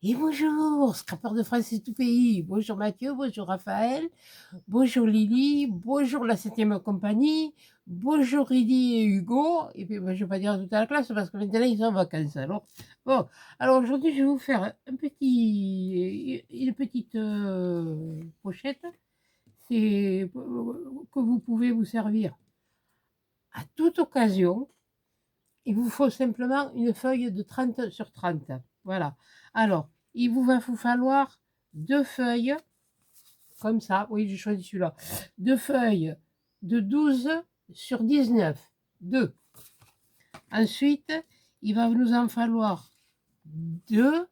Et bonjour, scrapeur de France et tout pays. Bonjour Mathieu, bonjour Raphaël, bonjour Lily, bonjour la septième compagnie, bonjour Rudy et Hugo. Et puis moi, je ne vais pas dire toute la classe parce que maintenant ils sont en vacances. Alors aujourd'hui, je vais vous faire une petite pochette. C'est que vous pouvez vous servir à toute occasion. Il vous faut simplement une feuille de 30 sur 30. Voilà. Alors, il vous falloir deux feuilles, comme ça. Oui, j'ai choisi celui-là. Deux feuilles de 12 sur 19. Deux. Ensuite, il va nous en falloir deux,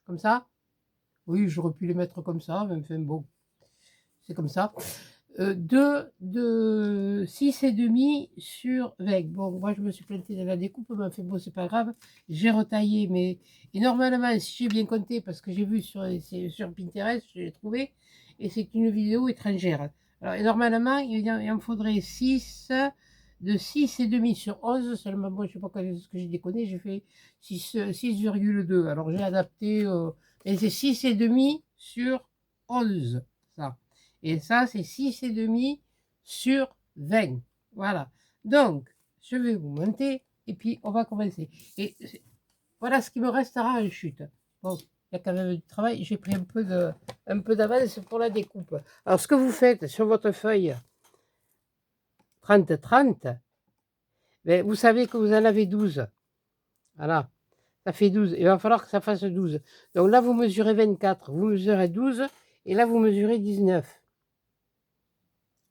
comme ça. Oui, j'aurais pu les mettre comme ça, mais enfin bon, c'est comme ça. De 6 et demi sur 20. Bon, moi je me suis plantée dans la découpe, mais enfin bon, c'est pas grave. J'ai retaillé, mais et normalement, si j'ai bien compté, parce que j'ai vu sur Pinterest, je l'ai trouvé, et c'est une vidéo étrangère. Alors, et normalement, il en faudrait 6, de 6 et demi sur 11. Seulement, moi, je sais pas ce que j'ai déconné, j'ai fait 6,2. Alors, j'ai adapté, et c'est 6 et demi sur 11, ça. Et ça, c'est 6 et demi sur 20. Voilà. Donc, je vais vous monter et puis on va commencer. Et voilà ce qui me restera en chute. Bon, il y a quand même du travail. J'ai pris un peu d'avance pour la découpe. Alors, ce que vous faites sur votre feuille 30-30, ben, vous savez que vous en avez 12. Voilà. Ça fait 12. Il va falloir que ça fasse 12. Donc là, vous mesurez 24. Vous mesurez 12. Et là, vous mesurez 19.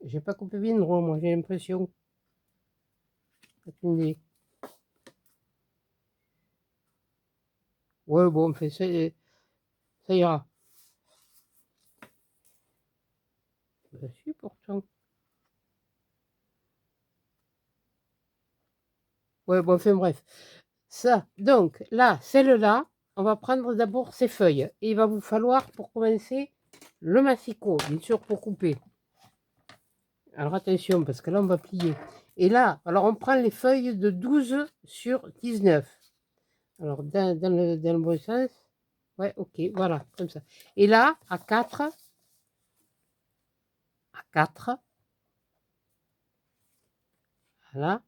J'ai pas coupé bien droit, moi, j'ai l'impression. Attendez. Ouais, bon, ça ira. Ben si, pourtant. Ouais, bon, enfin bref. Ça, donc, là, celle-là, on va prendre d'abord ces feuilles. Et il va vous falloir, pour commencer, le massicot, bien sûr, pour couper. Alors attention, parce que là, on va plier. Et là, alors on prend les feuilles de 12 sur 19. Alors, dans le bon sens. Ouais, ok, voilà, comme ça. Et là, à 4, voilà,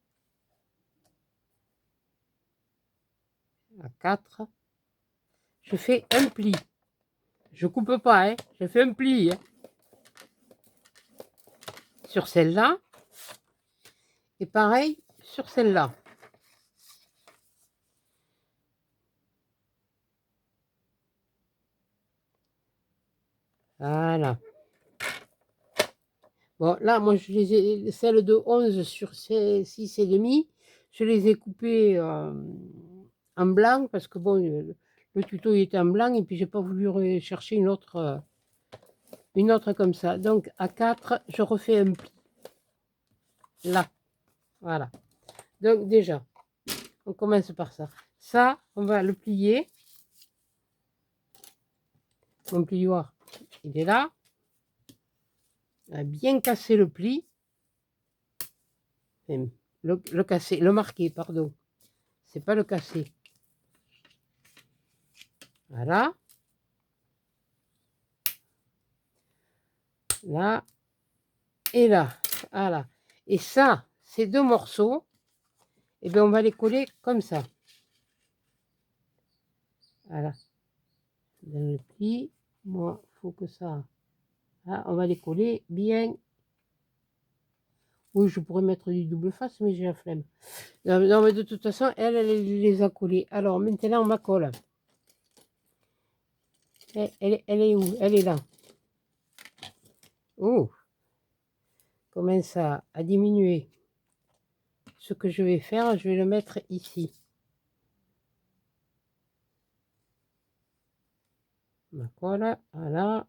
à 4, je fais un pli. Je coupe pas, hein, je fais un pli, hein, sur celle-là. Et pareil sur celle-là. Voilà. Bon, là, moi, je les ai, celles de 11 sur 6 et demi, je les ai coupées en blanc parce que bon, le tuto il était en blanc et puis j'ai pas voulu chercher une autre comme ça. Donc à 4, je refais un pli. Là, voilà. Donc déjà, on commence par ça. Ça, on va le plier. Mon plioir, il est là. On va bien casser le pli. Le casser, le marquer, pardon. C'est pas le casser. Voilà. Là et là. Voilà. Et ça, ces deux morceaux, eh bien, on va les coller comme ça. Voilà. Dans le pli, moi, il faut que ça... Là, on va les coller bien. Oui, je pourrais mettre du double face, mais j'ai la flemme. Non, non, mais de toute façon, elle les a collés. Alors, maintenant, on ma colle. Elle est où? Elle est là. Oh, commence à diminuer. Ce que je vais faire, je vais le mettre ici. Ma colle, voilà.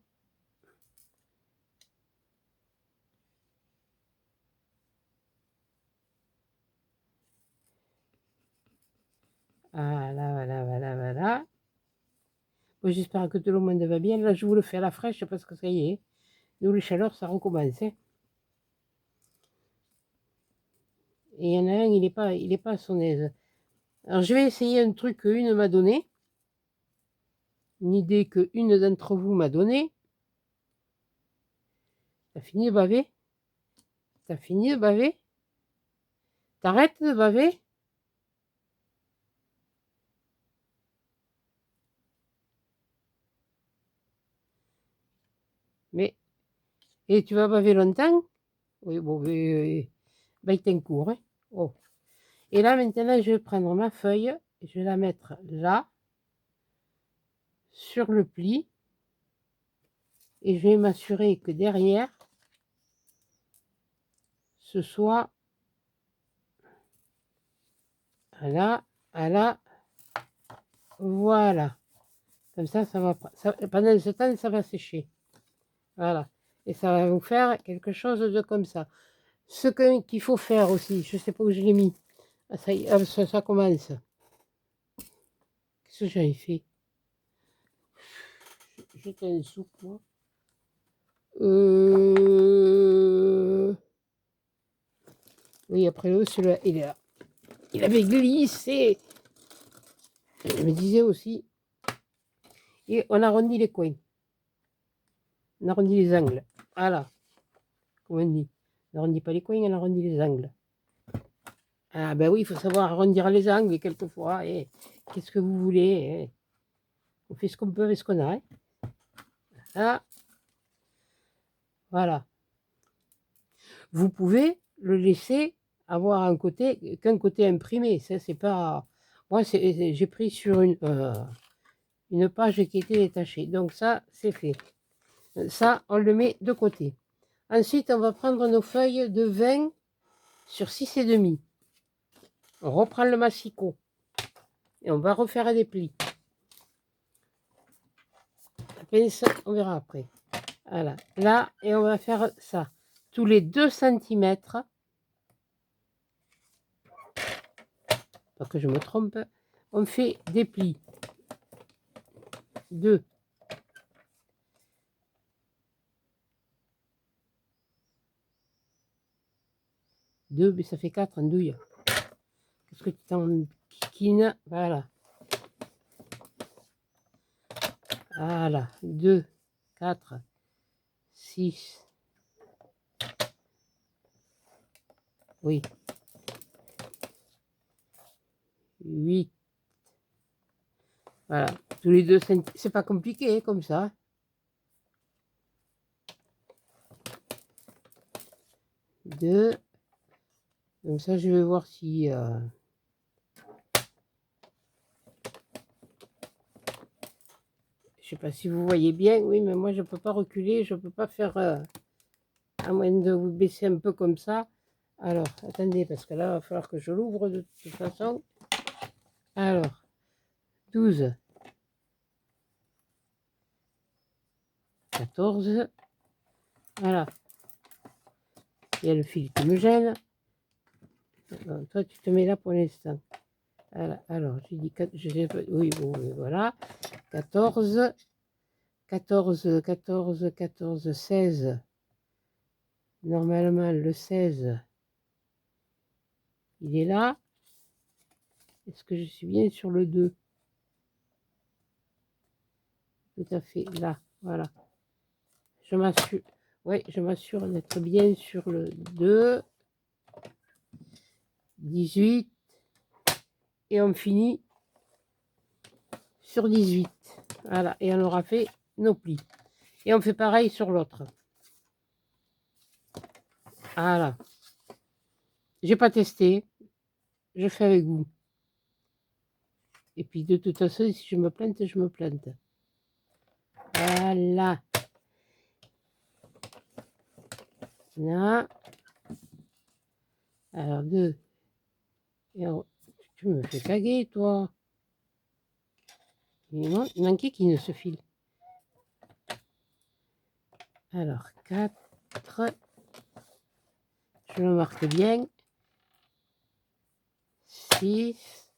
Voilà, voilà, voilà, voilà. Bon, j'espère que tout le monde va bien. Là, je vous le fais à la fraîche parce que ça y est. Nous, les chaleurs, ça recommence, hein. Et il y en a un, il est pas à son aise. Alors, je vais essayer un truc qu'une m'a donné. une idée qu'une d'entre vous m'a donnée. T'as fini de baver? T'as fini de baver? T'arrêtes de baver? Mais, et tu vas baver longtemps? Oui, bon, ben, il t'en court, hein. Oh. Et là, maintenant, je vais prendre ma feuille, je vais la mettre là, sur le pli, et je vais m'assurer que derrière, ce soit là, là, voilà. Comme ça, pendant ce temps, ça va sécher. Voilà. Et ça va vous faire quelque chose de comme ça. Ce qu'il faut faire aussi, je ne sais pas où je l'ai mis. Ah, ça, ça commence. Qu'est-ce que j'avais fait? J'étais une soupe, moi. Oui, après l'eau, celui-là, il est là. Il avait glissé. Je me disais aussi. Et on arrondit les coins. On arrondit les angles. Voilà. Comme on dit. On n'arrondit pas les coins, on arrondit les angles. Ah ben oui, il faut savoir arrondir les angles quelquefois. Et qu'est-ce que vous voulez? On fait ce qu'on peut avec ce qu'on a. Hein. Ah, voilà. Vous pouvez le laisser avoir qu'un côté imprimé. Ça, c'est pas. Moi, j'ai pris sur une page qui était détachée. Donc ça, c'est fait. Ça, on le met de côté. Ensuite, on va prendre nos feuilles de 20 sur 6,5. On reprend le massicot. Et on va refaire des plis. La pince, on verra après. Voilà. Là, et on va faire ça. Tous les 2 cm. Pas que je me trompe. On fait des plis. 2. 2, mais ça fait 4 en douille. Qu'est-ce que tu t'en piquines? Voilà. Voilà. 2, 4, 6. Oui. 8. Voilà. Tous les 2 cm. C'est pas compliqué, hein, comme ça. 2. Comme ça, je vais voir si... Je sais pas si vous voyez bien. Oui, mais moi, je peux pas reculer. Je peux pas faire... à moins de vous baisser un peu comme ça. Alors, attendez, parce que là, il va falloir que je l'ouvre de toute façon. Alors, 12. 14. Voilà. Il y a le fil qui me gêne. Alors, toi, tu te mets là pour l'instant. Voilà. Alors, j'ai dit... oui, bon, voilà. 14. 14, 14, 14, 16. Normalement, le 16, il est là. Est-ce que je suis bien sur le 2? Tout à fait, là, voilà. Je m'assure, oui, je m'assure d'être bien sur le 2. 18. Et on finit sur 18. Voilà, et on aura fait nos plis. Et on fait pareil sur l'autre. Voilà. J'ai pas testé. Je fais avec vous. Et puis de toute façon, si je me plante, je me plante. Voilà. Là. Alors, 2. Et tu me fais caguer, toi. Il manquait qu'il ne se file. Alors, 4. Je le marque bien. 6.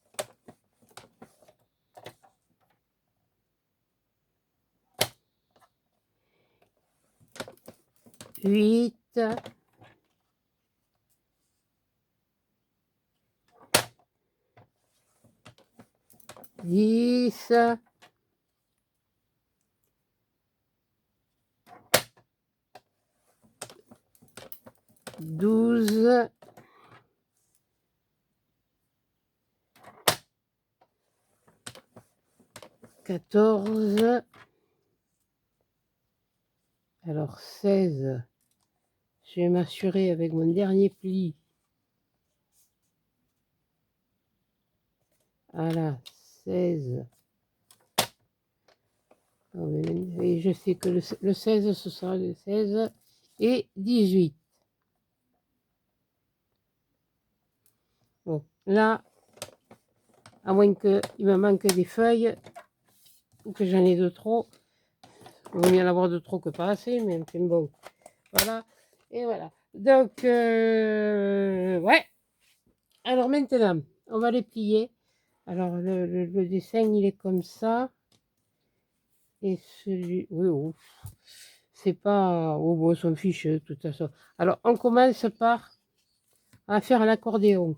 8. 10. 12, 14, alors 16, je vais m'assurer avec mon dernier pli, voilà, 16, et je sais que le 16, ce sera le 16 et 18. Bon, là, à moins qu'il me manque des feuilles, ou que j'en ai de trop, il vaut mieux en avoir de trop que pas assez, mais enfin bon, voilà, et voilà. Donc, ouais, alors maintenant, on va les plier. Alors, le dessin, il est comme ça. Et celui... Oui, oh, c'est pas... Oh, bon, on s'en fiche, de toute façon. Alors, on commence par à faire l'accordéon.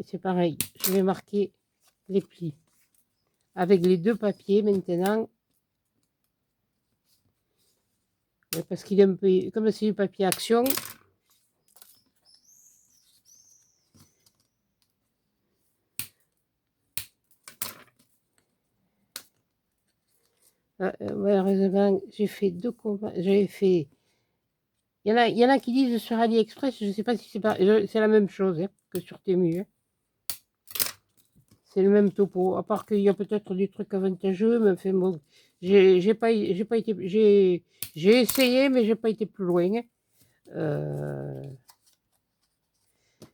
C'est pareil, je vais marquer les plis. Avec les deux papiers, maintenant. Parce qu'il est un peu... Comme c'est du papier action, malheureusement, j'ai fait deux combats. J'avais fait... Il y en a qui disent sur AliExpress, je ne sais pas si c'est pas... C'est la même chose hein, que sur Temu. Hein. C'est le même topo, à part qu'il y a peut-être des trucs avantageux, mais enfin bon, j'ai pas été, j'ai essayé, mais j'ai pas été plus loin.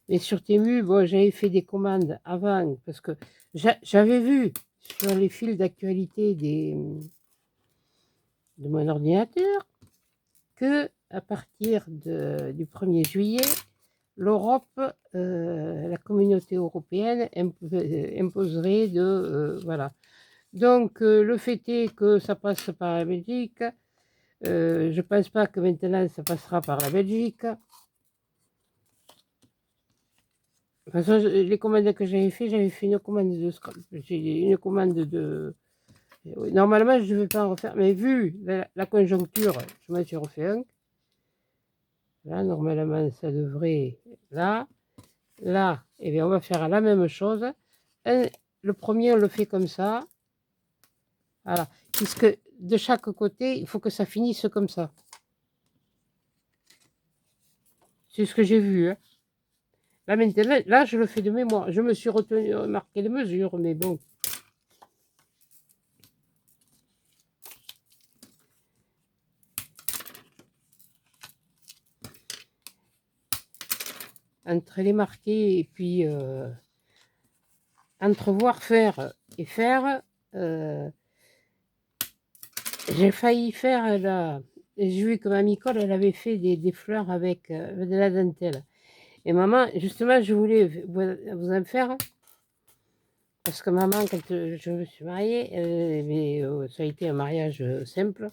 Mais sur Temu, bon, j'avais fait des commandes avant, parce que j'avais vu sur les fils d'actualité de mon ordinateur que à partir du 1er juillet, l'Europe, la communauté européenne imposerait de... voilà. Donc, le fait est que ça passe par la Belgique. Je ne pense pas que maintenant ça passera par la Belgique. De toute façon, les commandes que j'avais fait une commande de scrap. Une commande de... Normalement, je ne vais pas en refaire, mais vu la conjoncture, je m'en suis refait un. Là, normalement, ça devrait... Là, et bien, on va faire la même chose. Le premier, on le fait comme ça. Voilà. Puisque de chaque côté, il faut que ça finisse comme ça. C'est ce que j'ai vu. Hein. Là, maintenant, là, je le fais de mémoire. Je me suis retenu à marquer les mesures, mais bon. Entre les marquer et puis entre voir faire et faire, j'ai failli faire là. J'ai vu que ma Micole, elle avait fait des fleurs avec de la dentelle. Et maman, justement, je voulais vous en faire. Parce que maman, quand je me suis mariée, ça a été un mariage simple.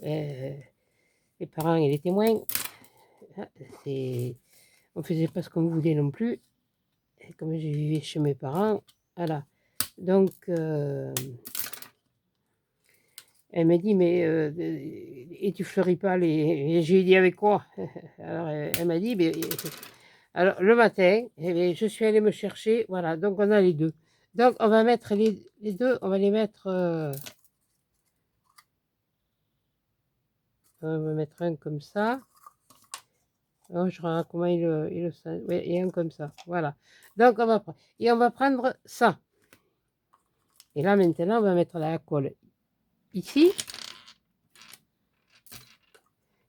Les parents et les témoins, on ne faisait pas ce qu'on voulait non plus. Et comme je vivais chez mes parents, voilà. Donc, elle m'a dit, mais et tu fleuris pas les... Et j'ai dit, avec quoi? Alors, elle m'a dit, mais, alors, le matin, je suis allée me chercher, voilà, donc on a les deux. Donc, on va mettre les deux, on va les mettre... on va mettre un comme ça. Oh, je regarde comment il le sent. Oui, et un comme ça. Voilà. Donc, on va prendre. Et on va prendre ça. Et là, maintenant, on va mettre la colle ici.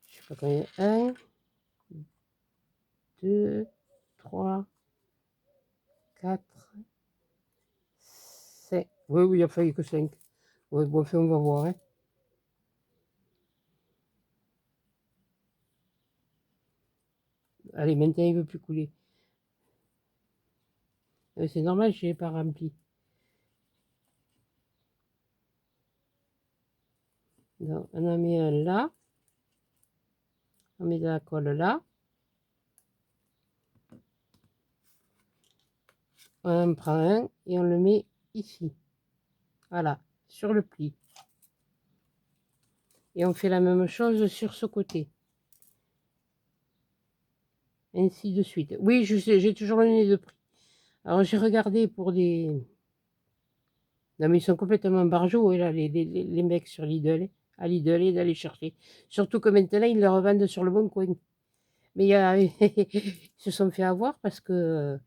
Je sais pas combien. 1, 2, 3, 4, 5. Oui, oui, il a fallu que 5. Oui, bon, enfin, on va voir. Hein. Allez, maintenant, il ne veut plus couler. C'est normal, je ne l'ai pas rempli. Donc, on en met un là. On met de la colle là. On en prend un et on le met ici. Voilà, sur le pli. Et on fait la même chose sur ce côté. ainsi de suite. Oui, je sais, j'ai toujours le nez de prix. Alors j'ai regardé pour des... Non mais ils sont complètement barjots, là, les mecs sur Lidl, à Lidl, et d'aller chercher. Surtout que maintenant, ils le revendent sur le Bon Coin. Mais il y a... ils se sont fait avoir parce que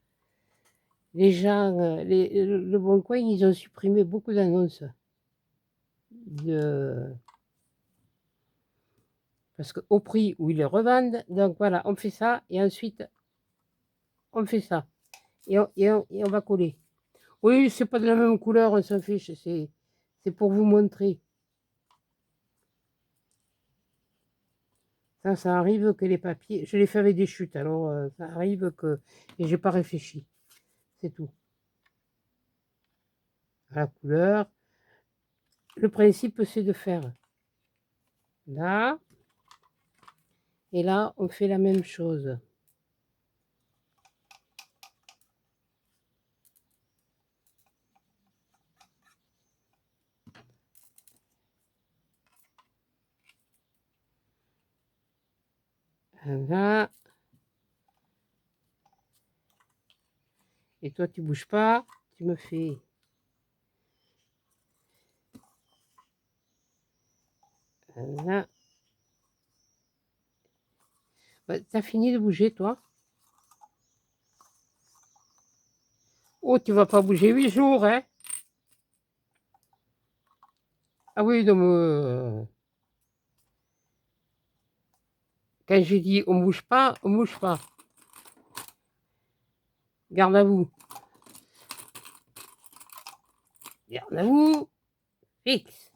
les gens, le Bon Coin, ils ont supprimé beaucoup d'annonces. De... Parce qu'au prix où ils les revendent, donc voilà, on fait ça, et ensuite, on fait ça. Et on va coller. Oui, c'est pas de la même couleur, on s'en fiche, c'est pour vous montrer. Ça arrive que les papiers, je l'ai fait avec des chutes, alors ça arrive que, et j'ai pas réfléchi, c'est tout. À la couleur, le principe c'est de faire là, et là on fait la même chose. Là, et toi tu bouges pas, tu me fais là. Bah, t'as fini de bouger toi? Oh, tu vas pas bouger 8 jours, hein? Ah oui, donc, quand j'ai dit on bouge pas, on bouge pas. Garde à vous. Garde à vous. Fixe.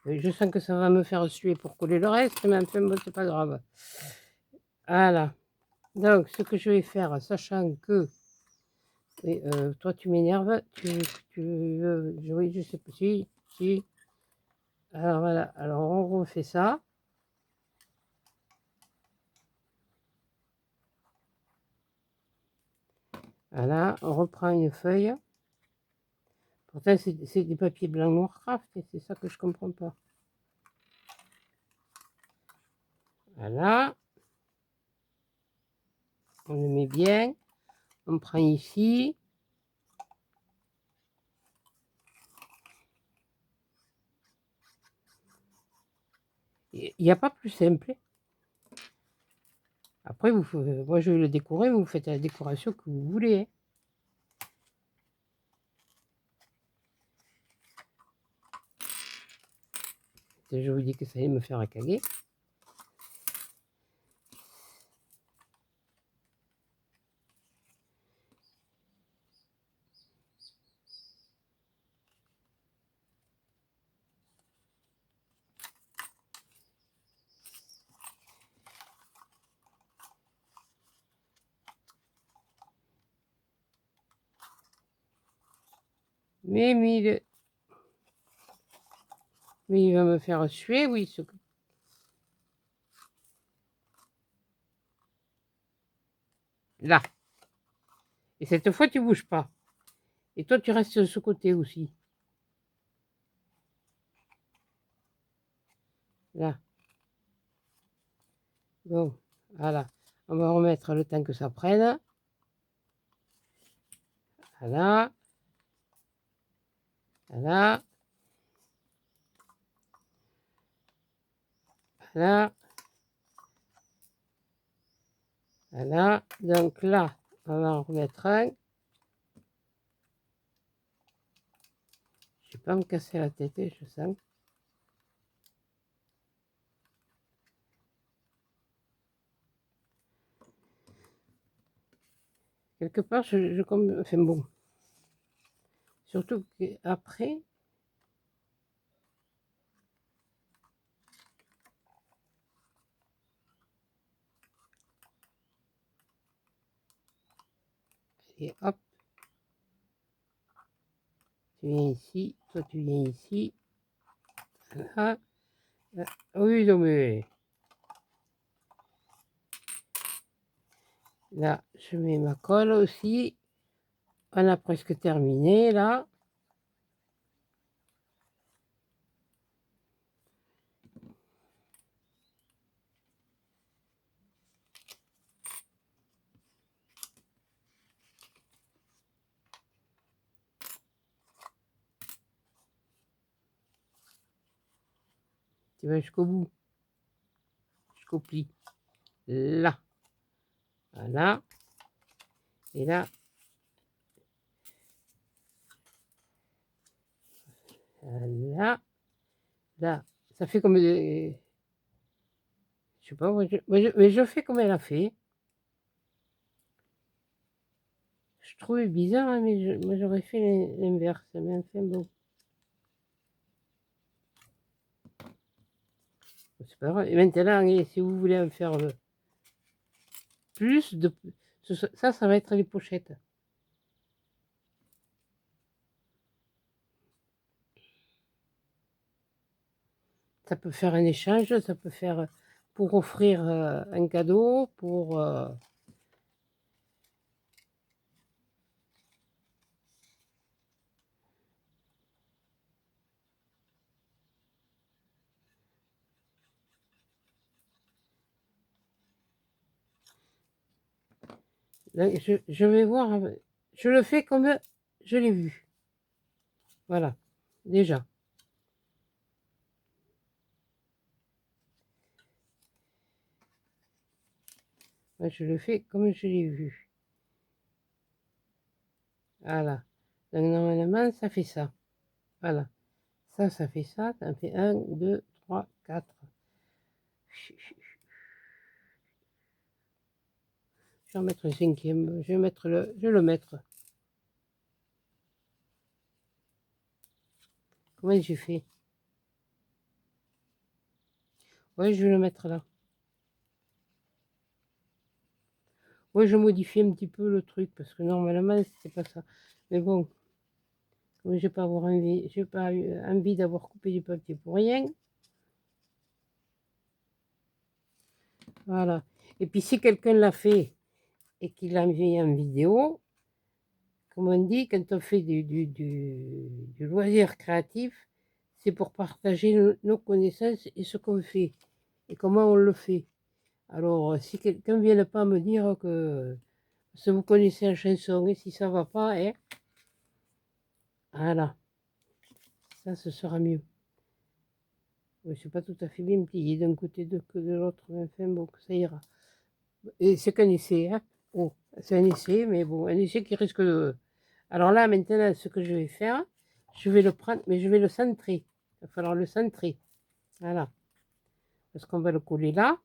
Je sens que ça va me faire suer pour coller le reste, mais enfin, bon, c'est pas grave. Voilà. Donc, ce que je vais faire, sachant que et, toi, tu m'énerves, oui, je sais pas si. Alors voilà, alors on refait ça. Voilà, on reprend une feuille. Pourtant, c'est des papiers blancs noir craft, et c'est ça que je comprends pas. Voilà. On le met bien. On prend ici. Il n'y a pas plus simple. Après, moi je vais le décorer, vous faites la décoration que vous voulez. Je vous dis que ça allait me faire caguer. Mais il va me faire suer, oui. Là. Et cette fois, tu bouges pas. Et toi, tu restes de ce côté aussi. Là. Bon, voilà. On va remettre le temps que ça prenne. Voilà. Voilà. Voilà. Voilà. Donc là, on va en remettre un. Je ne vais pas me casser la tête, je sens. Quelque part, enfin bon. Surtout qu'après, et hop, tu viens ici, toi tu viens ici. Voilà. Oui, non mais là, je mets ma colle aussi. On a presque terminé là. Tu vas jusqu'au bout, jusqu'au pli. Là. Voilà. Et là. Là. Là. Ça fait comme des... Je sais pas, mais je fais comme elle a fait. Je trouvais bizarre, hein, mais moi j'aurais fait l'inverse. Mais enfin bon. C'est pas grave. Et maintenant, si vous voulez en faire plus de... Ça va être les pochettes. Ça peut faire un échange, ça peut faire pour offrir un cadeau, pour... Là, je vais voir, je le fais comme je l'ai vu. Voilà, déjà. Moi, je le fais comme je l'ai vu. Voilà. Donc, normalement, ça fait ça. Voilà. Ça fait ça. Ça fait 1, 2, 3, 4. Je vais en mettre un cinquième. Je vais le mettre. Comment j'ai fait? Ouais, je vais le mettre là. Ouais, je modifie un petit peu le truc parce que normalement, c'est pas ça. Mais bon, comme j'ai pas eu envie d'avoir coupé du papier pour rien. Voilà. Et puis si quelqu'un l'a fait et qu'il l'a envoyé en vidéo, comme on dit, quand on fait du loisir créatif, c'est pour partager nos connaissances et ce qu'on fait et comment on le fait. Alors, si quelqu'un ne vient pas me dire que si vous connaissez la chanson et si ça va pas, hein, voilà, ça ce sera mieux. Je ne suis pas tout à fait bien plié d'un côté que de l'autre, mais enfin bon, ça ira. Et c'est qu'un essai, hein. Oh, c'est un essai, mais bon, un essai qui risque de... Alors là, maintenant, ce que je vais faire, je vais le prendre, mais je vais le centrer. Il va falloir le centrer. Voilà. Parce qu'on va le coller là.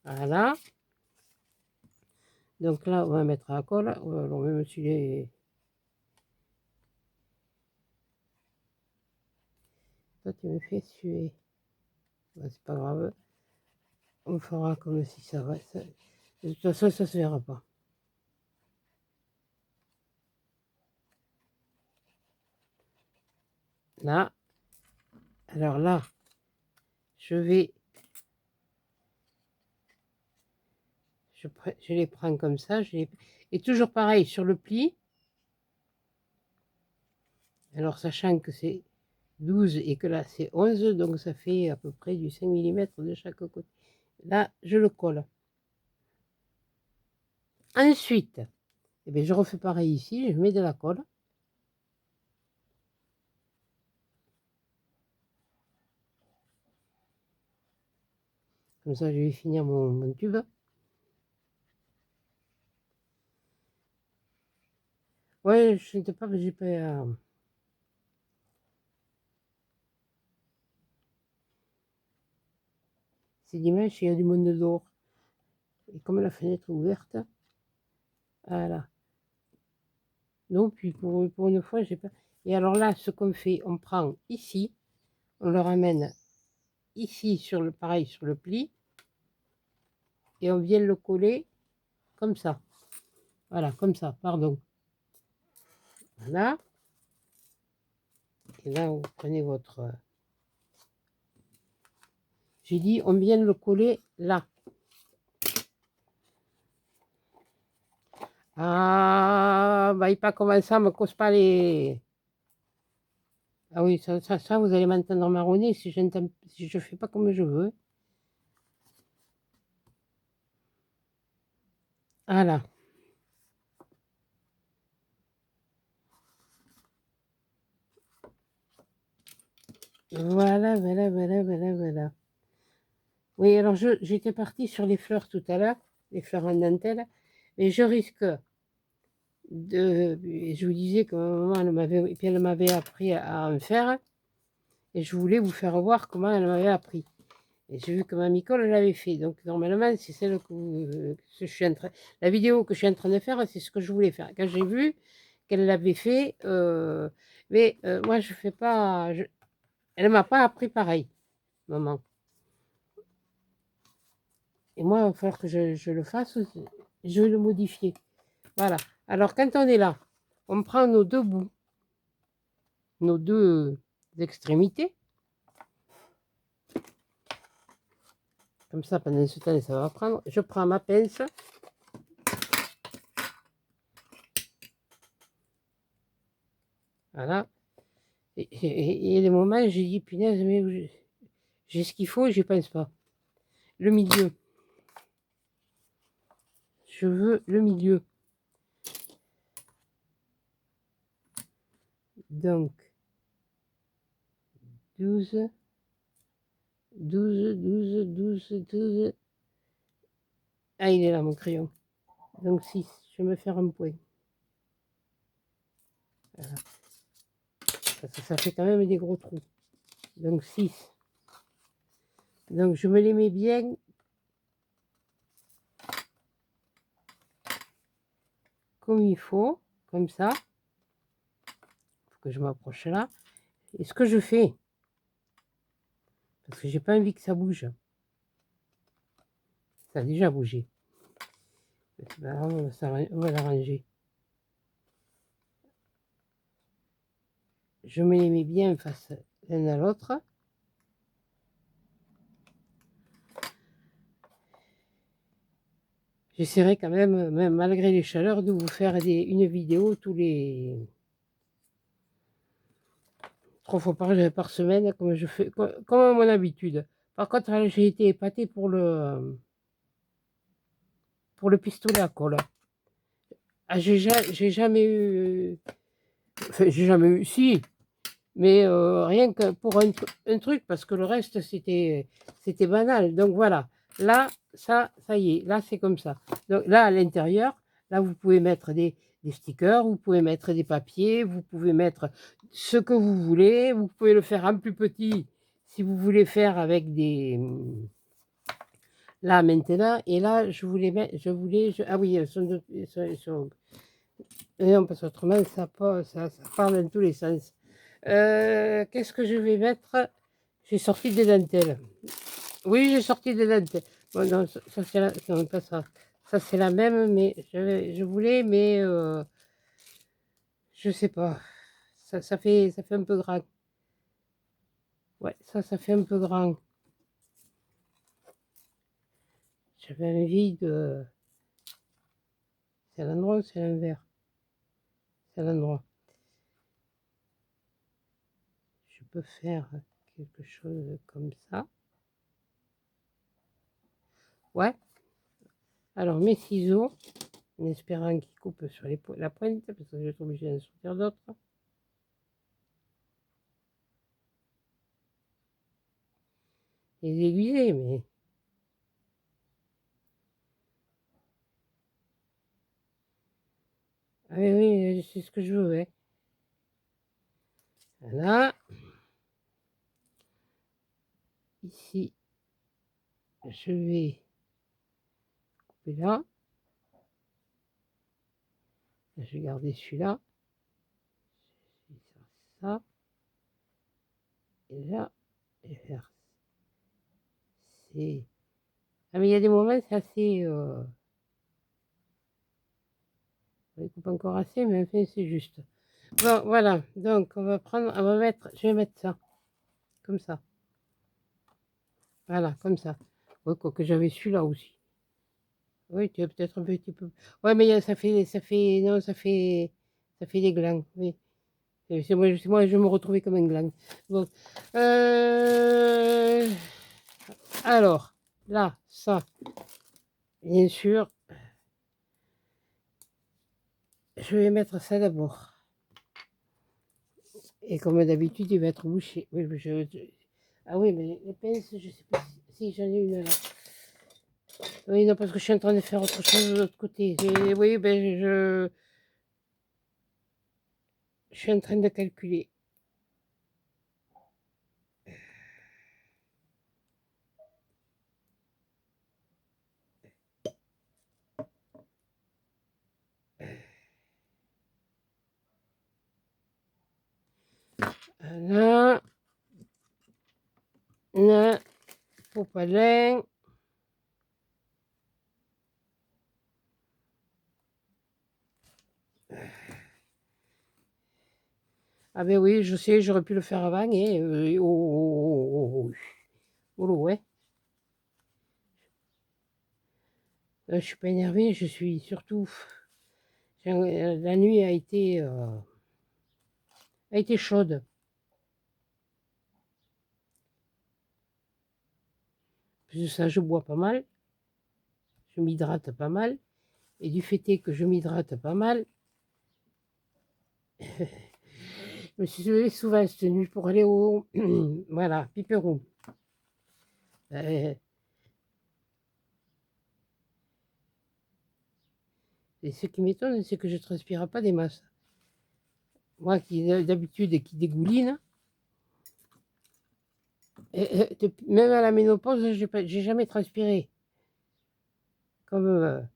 Voilà. Donc là, on va mettre la colle. Alors même si les... Toi, tu me fais suer. Ben, c'est pas grave. On fera comme si ça va. De toute façon, ça se verra pas. Là. Alors là, je vais... Je les prends comme ça. Et toujours pareil, sur le pli. Alors, sachant que c'est 12 et que là, c'est 11, donc ça fait à peu près du 5 mm de chaque côté. Là, je le colle. Ensuite, eh bien, je refais pareil ici, je mets de la colle. Comme ça, je vais finir mon tube. Ouais, je ne sais pas, mais j'ai pas... C'est dimanche, il y a du monde dehors. Et comme la fenêtre est ouverte, voilà. Donc, puis pour une fois, j'ai pas... Et alors là, ce qu'on fait, on prend ici, on le ramène ici, pareil, sur le pli, et on vient le coller comme ça. Voilà, comme ça, pardon. Voilà. Et là, vous prenez votre... J'ai dit, on vient le coller là. Ah, bah, il pas comme ça, me cause pas les... Ah oui, ça vous allez m'entendre marronner si je fais pas comme je veux. Voilà. Voilà, voilà, voilà, voilà, voilà. Oui, alors j'étais partie sur les fleurs tout à l'heure, les fleurs en dentelle, mais je risque de... Je vous disais qu'à un moment, elle m'avait appris à en faire, et je voulais vous faire voir comment elle m'avait appris. Et j'ai vu que ma Micole l'avait fait. Donc, normalement, c'est celle que je suis en train... La vidéo que je suis en train de faire, c'est ce que je voulais faire. Quand j'ai vu qu'elle l'avait fait, mais moi, je fais pas... Elle ne m'a pas appris pareil, maman. Et moi, il va falloir que je le fasse aussi. Je vais le modifier. Voilà. Alors, quand on est là, on prend nos deux bouts, nos deux extrémités. Comme ça, pendant ce temps, ça va prendre. Je prends ma pince. Voilà. Et les moments, j'ai dit, punaise, mais j'ai ce qu'il faut et je pense pas. Le milieu. Je veux le milieu. Donc, 12, 12, 12, 12, 12. Ah, il est là, mon crayon. Donc, 6. Je vais me faire un point. Voilà. Parce que ça fait quand même des gros trous. Donc, 6. Donc, je me les mets bien. Comme il faut. Comme ça. Il faut que je m'approche là. Et ce que je fais, parce que j'ai pas envie que ça bouge. Ça a déjà bougé. On va l'arranger. Je me les mets bien face l'un à l'autre. J'essaierai quand même, malgré les chaleurs, de vous faire une vidéo tous les 3 fois par semaine, comme je fais, comme à mon habitude. Par contre, là, j'ai été épatée pour le pistolet à colle. Ah, j'ai jamais eu, enfin, j'ai jamais eu, si, mais rien que pour un truc, parce que le reste, c'était banal. Donc voilà, là, ça y est, là, c'est comme ça. Donc là, à l'intérieur, là, vous pouvez mettre des stickers, vous pouvez mettre des papiers, vous pouvez mettre ce que vous voulez, vous pouvez le faire en plus petit si vous voulez faire avec des... Là, maintenant, et là, ah oui, non, parce qu'autrement, ça part dans tous les sens. Qu'est-ce que je vais mettre? J'ai sorti des dentelles. Oui, j'ai sorti des dentelles. Bon, non, ça c'est la... non, pas ça. Ça, c'est la même, mais je voulais, mais je sais pas. Ça fait un peu grand. Ouais, ça fait un peu grand. J'avais envie de... C'est à l'endroit ou c'est à l'envers? C'est à l'endroit. Je peux faire quelque chose comme ça. Ouais. Alors, mes ciseaux, en espérant qu'ils coupent sur la pointe, parce que je vais être obligée d'en sortir d'autres. Les aiguiser, mais... Ah oui, oui, c'est ce que je veux, ouais. Voilà. Ici, je vais couper là. Je vais garder celui-là. Je vais faire ça. Et là, je vais faire... C'est... Ah, mais il y a des moments, c'est assez... On coupe encore assez, mais enfin, c'est juste. Bon, voilà. Donc, on va mettre... Je vais mettre ça. Comme ça. Voilà, comme ça. Ouais, quoi que j'avais celui-là aussi. Oui, tu as peut-être un petit peu. Ouais, mais non, ça fait des glands. Oui. Moi, je me retrouvais comme un gland. Bon. Euh, alors, là, ça, bien sûr, je vais mettre ça d'abord. Et comme d'habitude, il va être bouché. Oui, ah oui, mais les pinces, je sais pas si j'en ai une là. Oui, non, parce que je suis en train de faire autre chose de l'autre côté. Oui, ben je suis en train de calculer. Là, là, Popalin. Ah ben oui, je sais, j'aurais pu le faire avant. Et, ouais. Je suis pas énervée, je suis surtout. La nuit a été chaude. Plus de ça, je bois pas mal, je m'hydrate pas mal. Et du fait est que je m'hydrate pas mal, je me suis levée souvent cette nuit pour aller au. Voilà, Piperon. Et ce qui m'étonne, c'est que je ne transpire pas des masses. Moi qui d'habitude qui dégouline, même à la ménopause, j'ai jamais transpiré. Comme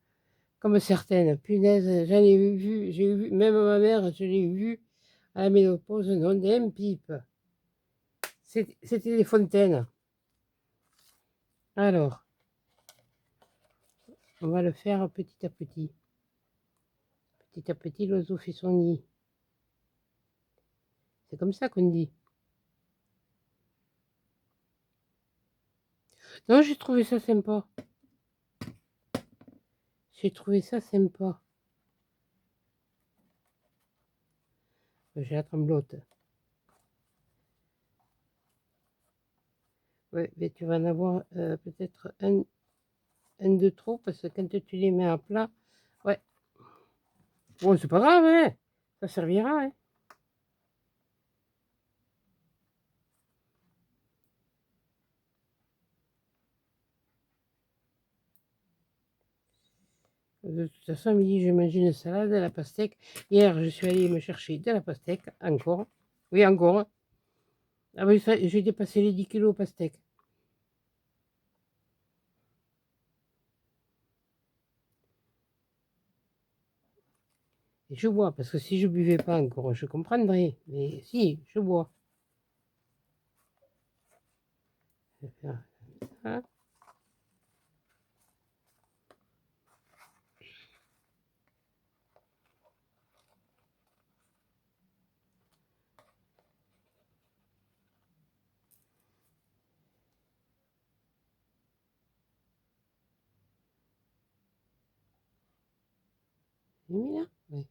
certaines. Punaise, j'en ai vu, j'ai vu, même ma mère, je l'ai vue à la ménopause, non d'un pipe. C'était des fontaines. Alors, on va le faire petit à petit. Petit à petit, l'oiseau fait son nid. C'est comme ça qu'on dit. Non, j'ai trouvé ça sympa. J'ai trouvé ça sympa. J'ai la tremblote. Ouais, mais tu vas en avoir peut-être un de trop, parce que quand tu les mets à plat, ouais. Bon, c'est pas grave, hein. Ça servira, hein. De toute façon, à midi, j'ai mangé une salade, de la pastèque. Hier, je suis allée me chercher de la pastèque, encore. Oui, encore. Ah oui, j'ai dépassé les 10 kilos pastèque. Et je bois, parce que si je buvais pas encore, je comprendrais. Mais si, je bois. Je vais faire ça. J'ai mis là? Oui.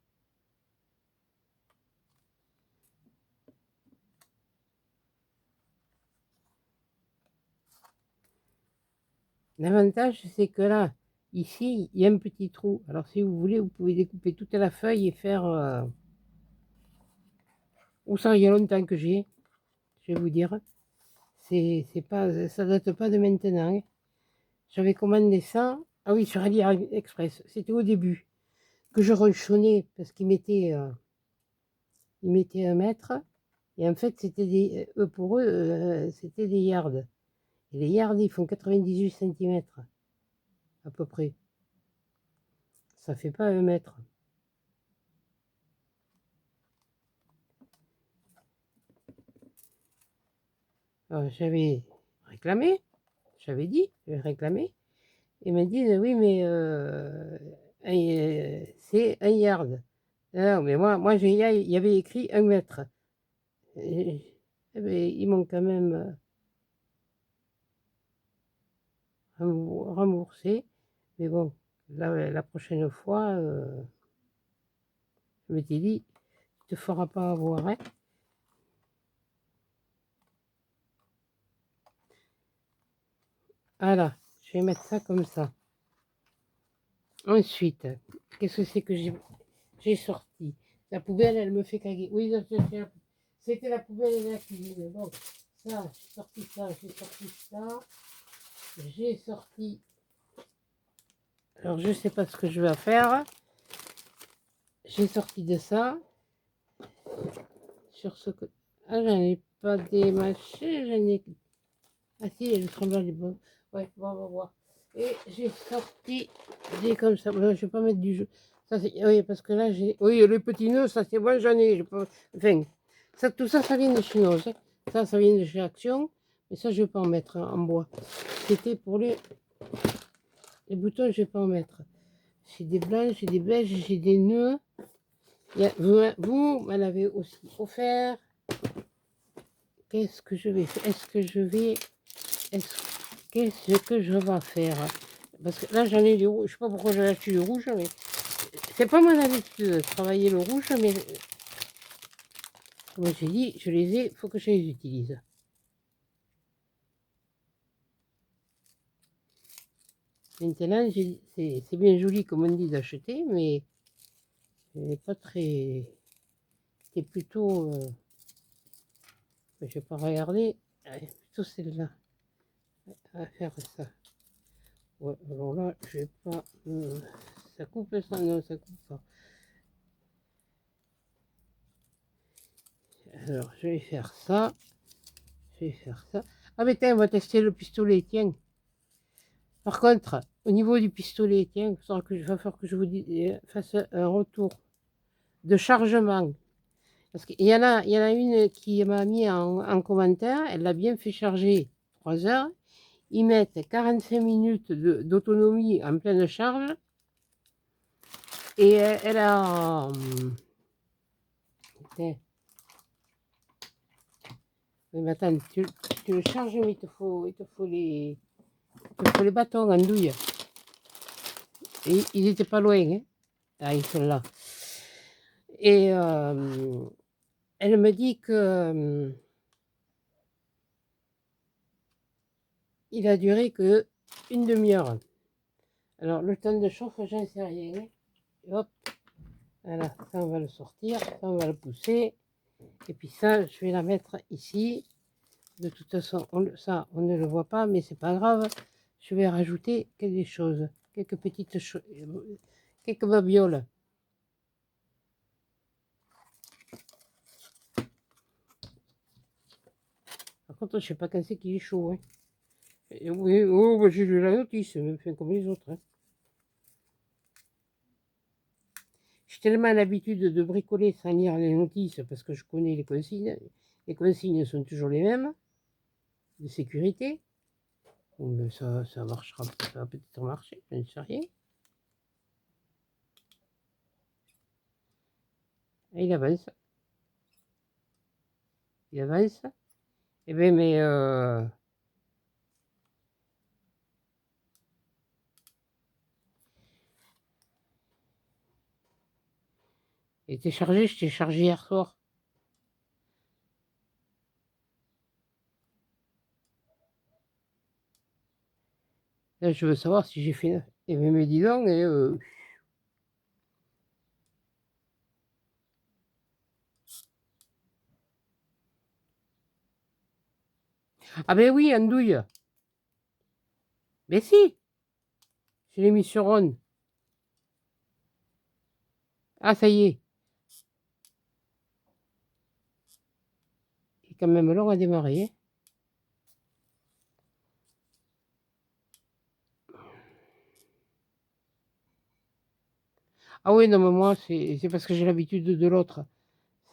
L'avantage, c'est que là, ici, il y a un petit trou. Alors, si vous voulez, vous pouvez découper toute la feuille et faire. Ou ça, il y a longtemps que j'ai, je vais vous dire. C'est pas, ça date pas de maintenant, hein. J'avais commandé ça. Ah oui, sur AliExpress. C'était au début que je ronchonnais parce il mettait 1 mètre. Et en fait, c'était pour eux, c'était des yards. Et les yards, ils font 98 centimètres à peu près. Ça fait pas 1 mètre. Alors, j'avais réclamé, j'avais dit, j'avais réclamé. Ils me disent, oui, mais c'est 1 yard. Non, mais moi il y avait écrit 1 mètre. Eh ben, ils m'ont quand même remboursé. Mais bon, la prochaine fois, je m'étais dit, tu te feras pas avoir, hein. Voilà, je vais mettre ça comme ça. Ensuite, qu'est-ce que c'est que j'ai sorti? La poubelle, elle me fait caguer. Oui, C'était la poubelle de la cuisine. Donc, ça, j'ai sorti ça, j'ai sorti ça. J'ai sorti... Alors, je sais pas ce que je vais faire. J'ai sorti de ça. Sur ce côté... Ah, j'en ai pas démâché, j'en ai... Ah si, le tremblant est bon. Ouais, bon, on va voir. Et j'ai sorti des comme ça. Bon, je vais pas mettre du jeu. Ça, c'est... Oui, parce que là, j'ai... Oui, le petit nœud, ça, c'est bon, j'en ai. Pas... Enfin, ça, tout ça, ça vient de chez nous. Ça vient de chez Action. Mais ça, je vais pas en mettre en bois. C'était pour les boutons, je vais pas en mettre. J'ai des blancs, j'ai des beiges, j'ai des nœuds. Vous m'en avez aussi offert. Qu'est-ce que je vais faire? Qu'est-ce que je vais faire? Parce que là, j'en ai du rouge. Je sais pas pourquoi j'ai acheté du rouge, mais c'est pas mon habitude de travailler le rouge, mais comme j'ai dit, je les ai, il faut que je les utilise. Maintenant, c'est bien joli, comme on dit, d'acheter, mais c'est pas très... C'est plutôt... je vais pas regarder. Plutôt celle-là. À faire ça. Ouais, alors là, je vais pas... ça coupe ça? Non, ça coupe pas. Alors, je vais faire ça. Je vais faire ça. Ah, mais tiens, on va tester le pistolet, tiens. Par contre, au niveau du pistolet, tiens, il va falloir que je vous fasse un retour de chargement. Parce qu'il y en a une qui m'a mis en commentaire, elle l'a bien fait charger 3 heures. Ils mettent 45 minutes d'autonomie en pleine charge. Et elle a... Tiens. Oui, mais attends, tu le charges, mais il te faut les bâtons en douille. Et ils n'étaient pas loin, hein. Ah, ils sont là. Et elle me dit que il a duré que une demi-heure. Alors, le temps de chauffe, j'en sais rien, hein. Et hop, voilà, ça on va le sortir, ça on va le pousser. Et puis ça, je vais la mettre ici. De toute façon, ça, on ne le voit pas, mais c'est pas grave. Je vais rajouter quelque chose, quelques petites choses, quelques babioles. Par contre, je sais pas quand c'est qu'il est chaud, hein. Et oui, oh, bah, j'ai lu la notice, enfin, comme les autres, hein. J'ai tellement l'habitude de bricoler sans lire les notices parce que je connais les consignes. Les consignes sont toujours les mêmes, de sécurité. Bon, ça marchera, ça va peut-être marcher, je ne sais rien. Et il avance. Il avance. Eh bien, mais... il était chargé, je t'ai chargé hier soir. Là, je veux savoir si j'ai fait... Eh bien, mais dis donc, et, ah ben oui, andouille. Mais si, je l'ai mis sur on. Ah, ça y est. Il est quand même long à démarrer, hein. Ah oui, non, mais moi, c'est parce que j'ai l'habitude de l'autre.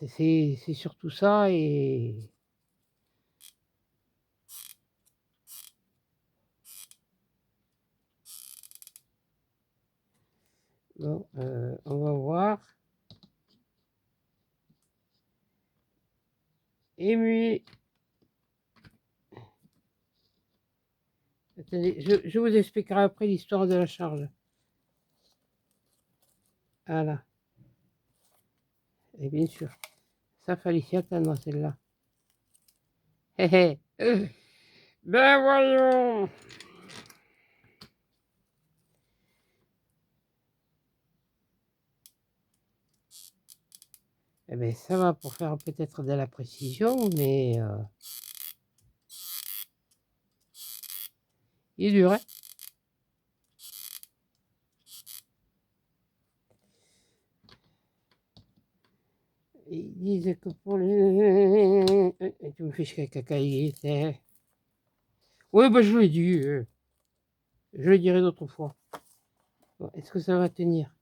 C'est surtout ça et... Bon, on va voir. Et puis... Attendez, je vous expliquerai après l'histoire de la charge. Voilà. Et bien sûr, ça fallait s'y attendre, celle-là. Hé hé. Ben voyons. Eh bien, ça va pour faire peut-être de la précision, mais il est dur, hein. Ils disent que pour les... Tu me fais chier cacailler. Oui, bah, je l'ai dit. Je le dirai d'autres fois. Bon, est-ce que ça va tenir?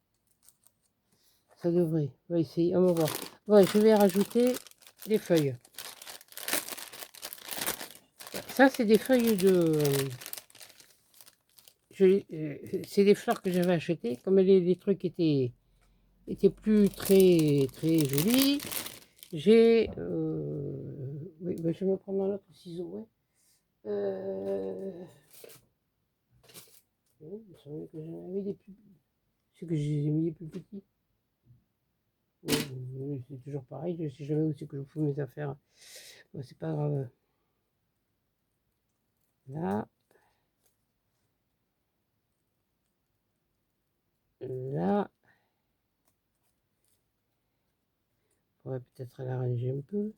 Ça devrait. On va essayer, on va voir. Ouais, je vais rajouter des feuilles. Ça, c'est des feuilles de... c'est des fleurs que j'avais achetées. Comme les trucs étaient plus très, très jolis, j'ai... oui, bah, je vais me prendre un autre ciseau. Ouais. Oui, il me semblait que j'en avais des plus... C'est que j'ai mis les plus petits. Oui, c'est toujours pareil, je sais jamais où c'est que je fous mes affaires. Bon, c'est pas grave. Là, là, on pourrait peut-être l'arranger un peu.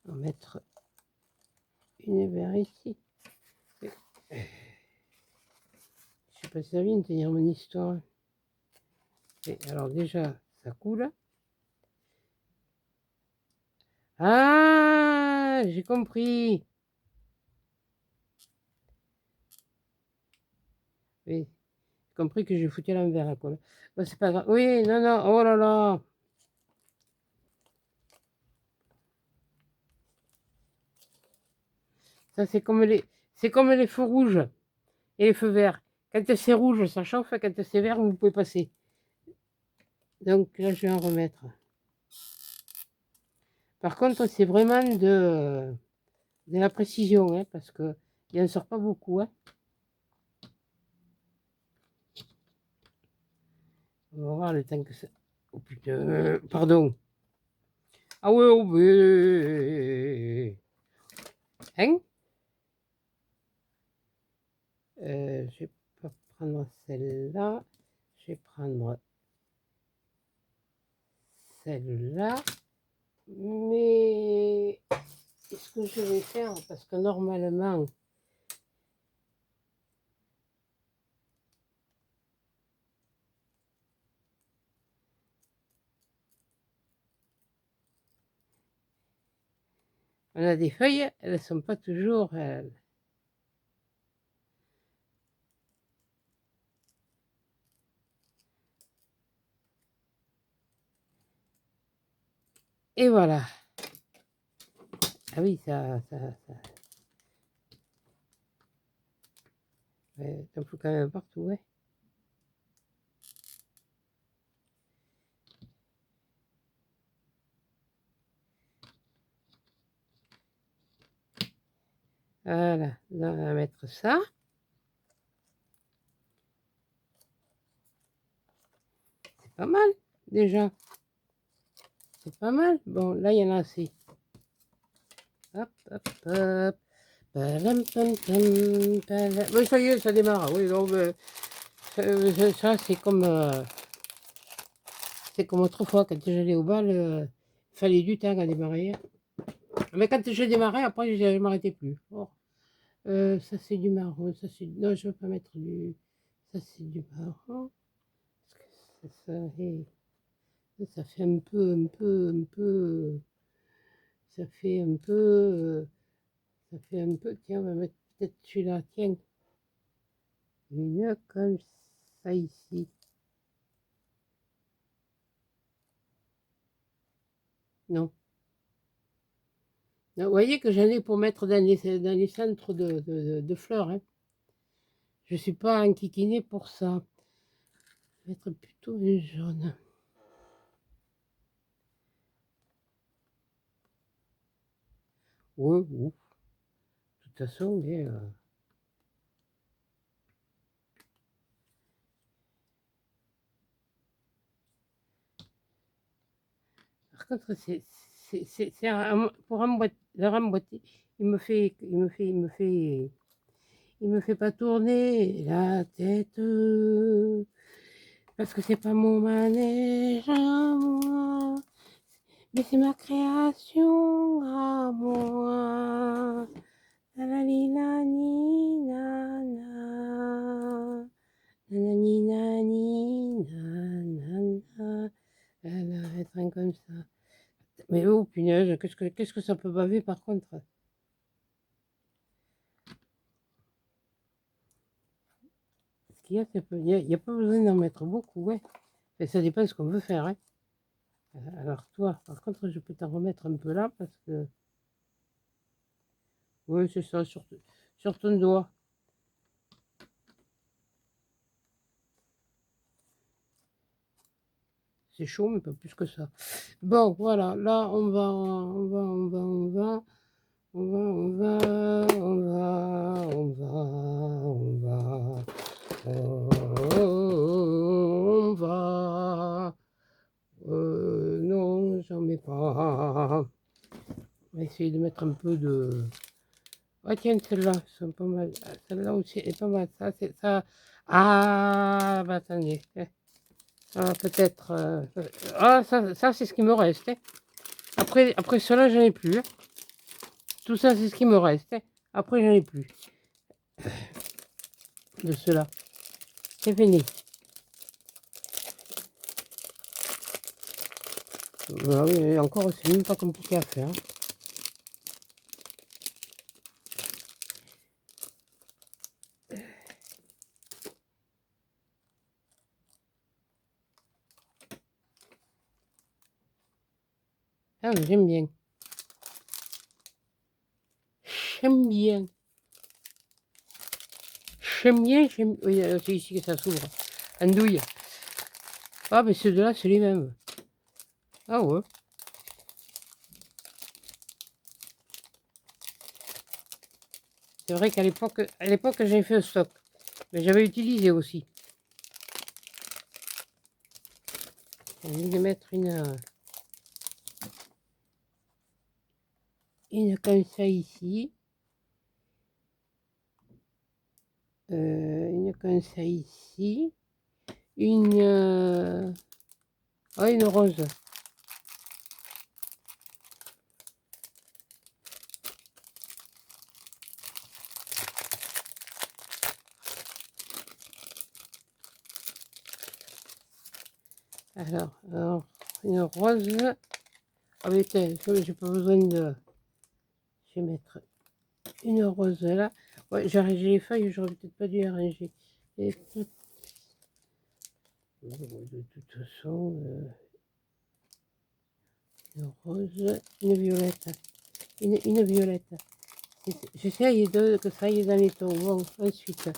On va mettre une vers ici. Je sais pas si ça vient de tenir mon histoire. Et alors déjà, ça coule. Ah, j'ai compris. Oui, j'ai compris que j'ai foutu à l'envers la colle. Bon, c'est pas grave. Oui, non, non, oh là là. Ça, c'est comme les feux rouges et les feux verts. Quand c'est rouge, ça chauffe. Quand c'est vert, vous pouvez passer. Donc là, je vais en remettre. Par contre, c'est vraiment de la précision, hein, parce qu'il n'en sort pas beaucoup. Hein. On va voir le temps que ça... Oh putain, pardon. Ah ouais, oh ouais. Hein? Je vais pas prendre celle-là. Je vais prendre celle-là. Mais ce que je vais faire, parce que normalement, on a des feuilles, elles ne sont pas toujours... Et voilà. Ah oui, ça... Ouais, t'en fous quand même partout, ouais. Voilà, là, on va mettre ça. C'est pas mal, déjà. C'est pas mal. Bon, là, il y en a assez. Hop, hop, hop. Palam, pam, pam, palam. Oui, ça y est, ça démarre. Oui, donc, ça c'est comme autrefois, quand j'allais au bal, il fallait du temps à démarrer. Mais quand je démarrais, après, je ne m'arrêtais plus. Oh. Ça, c'est du marron. Ça, c'est... Non, je ne veux pas mettre du... Ça, c'est du marron. Parce que ça fait ça fait un peu, tiens, on va mettre peut-être celui-là, tiens, une comme ça ici. Non. Non, vous voyez que j'en ai pour mettre dans les centres de fleurs. Hein. Je ne suis pas enquiquinée pour ça. Je vais mettre plutôt une jaune. Oui, oui. De toute façon, mais, par contre, pour le remboîter, il me fait pas tourner la tête. Parce que c'est pas mon manège à moi, mais c'est ma création à moi. Nanani nani nana. Nanani nani nanana. Elle va être un comme ça. Mais oh punaise, qu'est-ce que ça peut baver par contre? Ce qu'il y a, il y a pas besoin d'en mettre beaucoup, ouais. Et ça dépend de ce qu'on veut faire, hein. Alors toi, par contre, je peux t'en remettre un peu là parce que oui, c'est ça, sur ton doigt. C'est chaud, mais pas plus que ça. Bon, voilà, là, on va, on va, on va, on va, on va, on va, on va, on va, on va, on va. Non, j'en mets pas. On va essayer de mettre un peu de... Ah tiens, celle-là, sont pas mal. Ah, celle-là aussi est pas mal. Ça, c'est ça. Ah, bah attendez. Ça va peut-être... Ah, ça c'est ce qui me reste, hein. Après cela, j'en ai plus, hein. Tout ça, c'est ce qui me reste, hein. Après, j'en ai plus de cela. C'est fini. Voilà, oui, encore, c'est même pas compliqué à faire. Ah, oui, j'aime bien. J'aime bien. J'aime bien, j'aime... Oui, c'est ici que ça s'ouvre. Andouille. Ah, mais ceux de là, c'est les mêmes. Ah ouais. C'est vrai qu'à l'époque, j'avais fait un stock. Mais j'avais utilisé aussi. J'ai envie de mettre une comme ça ici. Une comme ça ici. Une rose. Alors, une rose. Ah mais tiens, j'ai pas besoin de... Je vais mettre une rose là. Ouais, j'ai arrangé les feuilles, j'aurais peut-être pas dû arranger. Et de toute façon, une rose, une violette. Une violette. J'essaye que ça aille dans les tons. Bon, ensuite,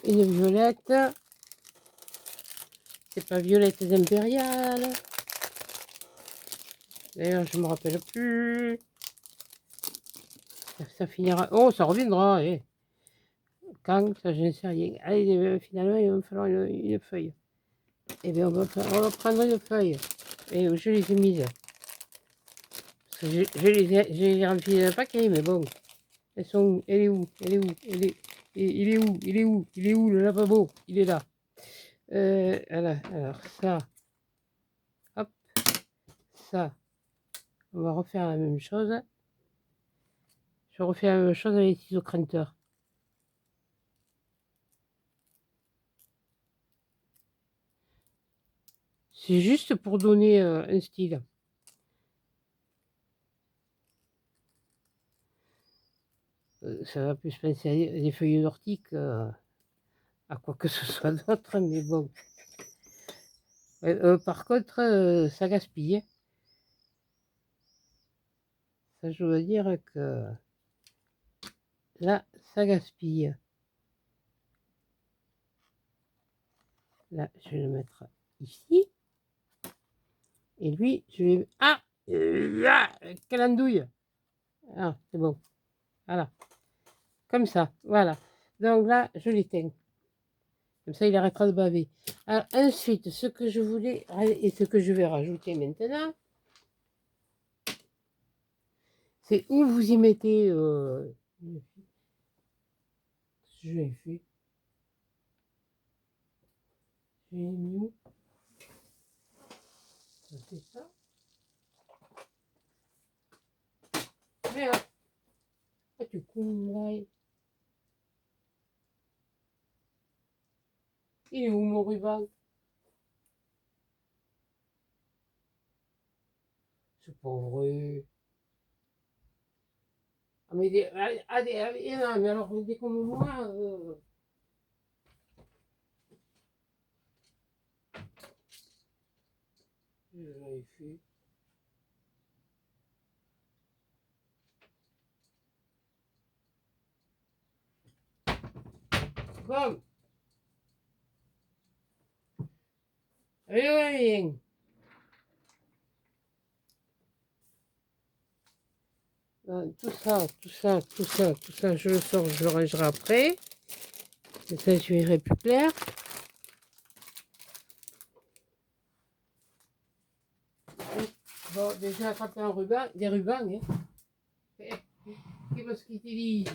une violette. C'est pas violette impériale. D'ailleurs, je me rappelle plus. Ça finira. Oh, ça reviendra. Eh. Quand, ça, je ne sais rien. Allez, finalement, il va me falloir une feuille. Eh bien, on va prendre une feuille. Et je les ai mises. Parce que j'ai rempli un paquet, mais bon. Elles sont. Elle est où? Elle est où? Il est où? Il est où? Il est où le lavabo? Il est là. Voilà. Alors, ça. Hop. Ça. On va refaire la même chose. Je refais la même chose avec les ciseaux cranteurs. C'est juste pour donner un style. Ça va plus penser à des feuilles d'ortie à quoi que ce soit d'autre, mais bon. Par contre, ça gaspille, hein. Ça, je veux dire que là, ça gaspille. Là, je vais le mettre ici. Et lui, je vais... Ah, quelle andouille! Ah, c'est bon. Voilà. Comme ça, voilà. Donc là, je l'éteins. Comme ça, il arrêtera de baver. Alors, ensuite, ce que je voulais et ce que je vais rajouter maintenant, c'est où vous y mettez... je l'ai fait. J'ai mis où? Ça c'est ça. Merde. Ah, tu coules là. Il est où mon ruban? C'est pas vrai. Ah, mais non, mais alors, des comme moi, j'avais fait. Comme, rien. Tout ça, je le sors, je le rangerai après. Et ça, je verrai plus clair. Bon, déjà attrapé un ruban, des rubans, hein. Qu'est-ce qu'il te dit?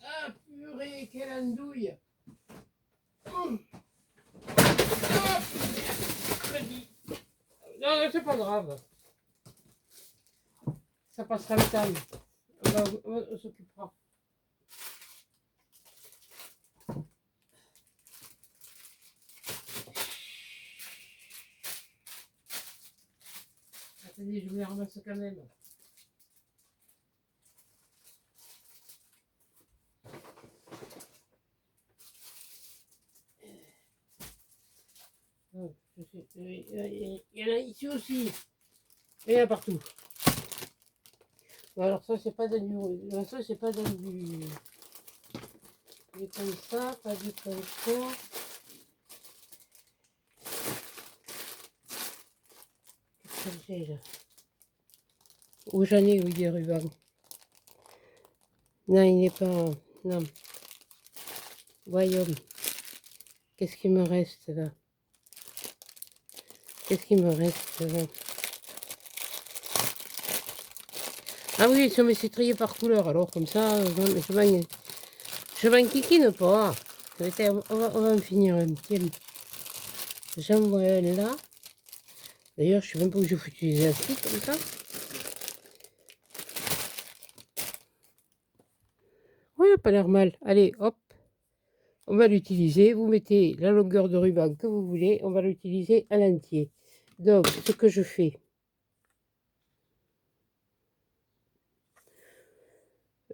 Ah, purée, quelle andouille! Hum, hop, mercredi. Non, c'est pas grave. Ça passera le temps. On s'occupera. Attendez, je vous les ramasse quand même. Il y en a ici aussi. Il y en a partout. Bon, alors ça, c'est pas dans du... Ça, c'est pas dans du... Du comme ça, pas du comme ça. Qu'est-ce que j'ai là? Où j'en ai, oui, des rubans. Non, il n'est pas... Non. Voyons. Qu'est-ce qui me reste là? Qu'est-ce qui me reste là? Ah oui, ils sont mes triés par couleur, alors comme ça, je m'enquiquine pas. On va en finir un petit. J'en vois un là. D'ailleurs, je sais même pas où je vais utiliser un site comme ça. Oui, il n'a pas l'air mal. Allez, hop. On va l'utiliser. Vous mettez la longueur de ruban que vous voulez. On va l'utiliser à l'entier. Donc, ce que je fais.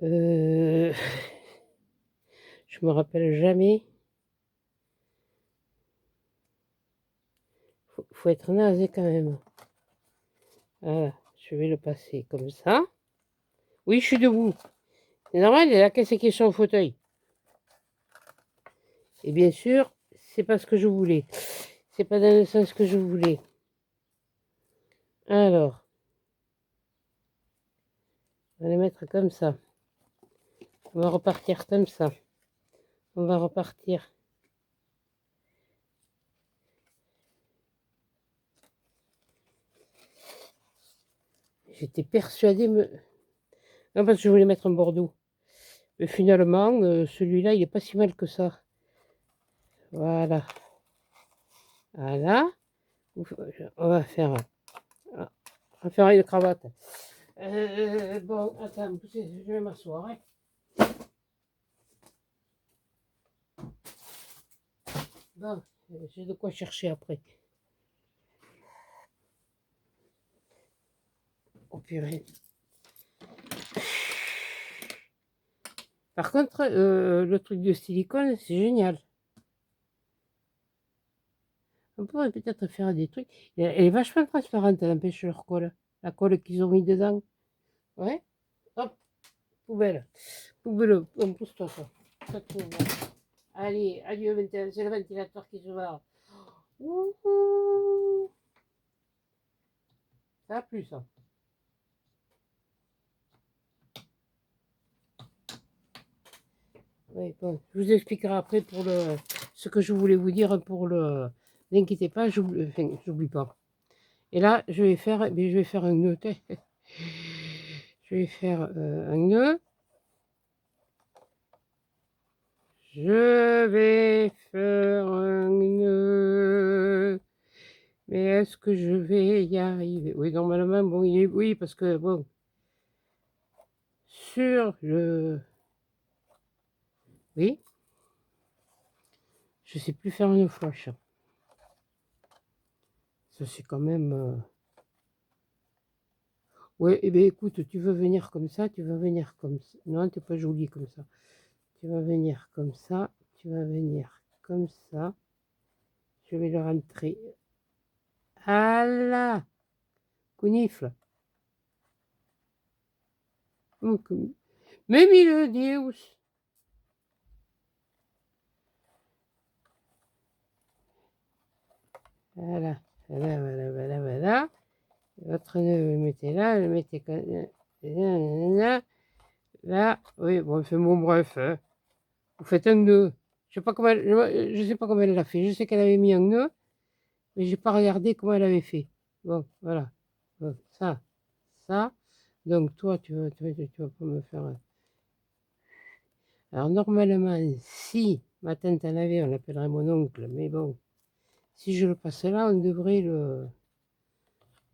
Je me rappelle jamais. Faut être naze quand même. Voilà, je vais le passer comme ça. Oui, je suis debout. C'est normal, il y a la caisse qui est sur le fauteuil. Et bien sûr, c'est pas ce que je voulais. C'est pas dans le sens que je voulais. Alors, on va les mettre comme ça. On va repartir comme ça. On va repartir. J'étais persuadée... Non, parce que je voulais mettre un bordeaux. Mais finalement, celui-là, il est pas si mal que ça. Voilà. Voilà. On va faire... On va faire une cravate. Bon, attends, je vais m'asseoir. Hein. Bon, j'ai de quoi chercher après. Oh purée. Par contre, le truc de silicone, c'est génial. On pourrait peut-être faire des trucs. Elle est vachement transparente, elle empêche leur colle. La colle qu'ils ont mis dedans. Ouais. Hop, poubelle. Poubelle, on pousse toi ça. Ça tourne. Allez, adieu, c'est le ventilateur qui se va. Ouhou. Ça a plu, ça. Oui, bon, je vous expliquerai après pour ce que je voulais vous dire pour le... N'inquiétez pas, j'oublie pas. Et là, je vais faire un nœud. Je vais faire un nœud. Je vais faire un nœud. Mais est-ce que je vais y arriver? Oui, normalement, bon, oui, parce que bon, sur le oui, je sais plus faire une flèche. Ça, c'est quand même, ouais, eh beh, écoute, tu veux venir comme ça, tu vas venir comme ça. Non, tu pas jolie comme ça. Tu vas venir comme ça, tu vas venir comme ça. Je vais le rentrer. Ah Conifle. Donc, mais mille Deus. Voilà, voilà, voilà, voilà, voilà. Votre nœud, vous le mettez là, le mettez comme nanana. Là, oui, bon, c'est bon, bref, hein. Vous faites un nœud. Je sais pas comment je sais pas comment elle l'a fait. Je sais qu'elle avait mis un nœud, mais j'ai pas regardé comment elle avait fait. Bon, voilà. Bon, ça. Donc toi, tu vas pas me faire. Alors normalement, si ma tante en avait, on l'appellerait mon oncle, mais bon, si je le passe là, on devrait le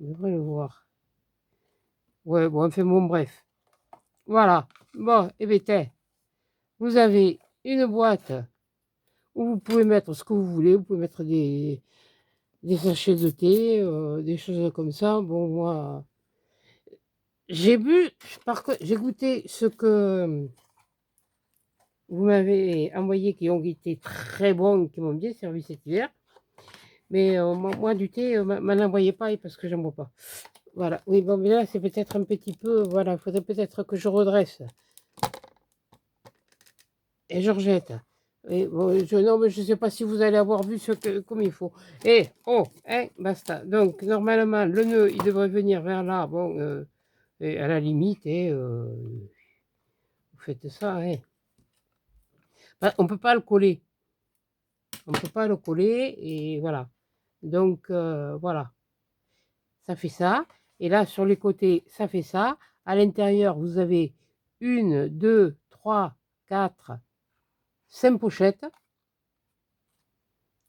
voir. Ouais, bon, enfin bon, bref. Voilà. Bon, et bien, vous avez une boîte où vous pouvez mettre ce que vous voulez. Vous pouvez mettre des sachets de thé, des choses comme ça. Bon, moi, j'ai bu, par contre, j'ai goûté ce que vous m'avez envoyé, qui ont été très bons, qui m'ont bien servi cet hiver. Mais moi, du thé, m'en envoyez pas parce que j'en bois pas. Voilà. Oui, bon, mais là, c'est peut-être un petit peu. Voilà, il faudrait peut-être que je redresse. Et Georgette. Et bon, non, mais je ne sais pas si vous allez avoir vu comme il faut. Et, oh, hein, basta. Donc, normalement, le nœud, il devrait venir vers là. Bon, et à la limite, vous faites ça. Hein. Bah, on ne peut pas le coller. On ne peut pas le coller. Et voilà. Donc, voilà. Ça fait ça. Et là, sur les côtés, ça fait ça. À l'intérieur, vous avez une, deux, trois, quatre, cinq pochettes.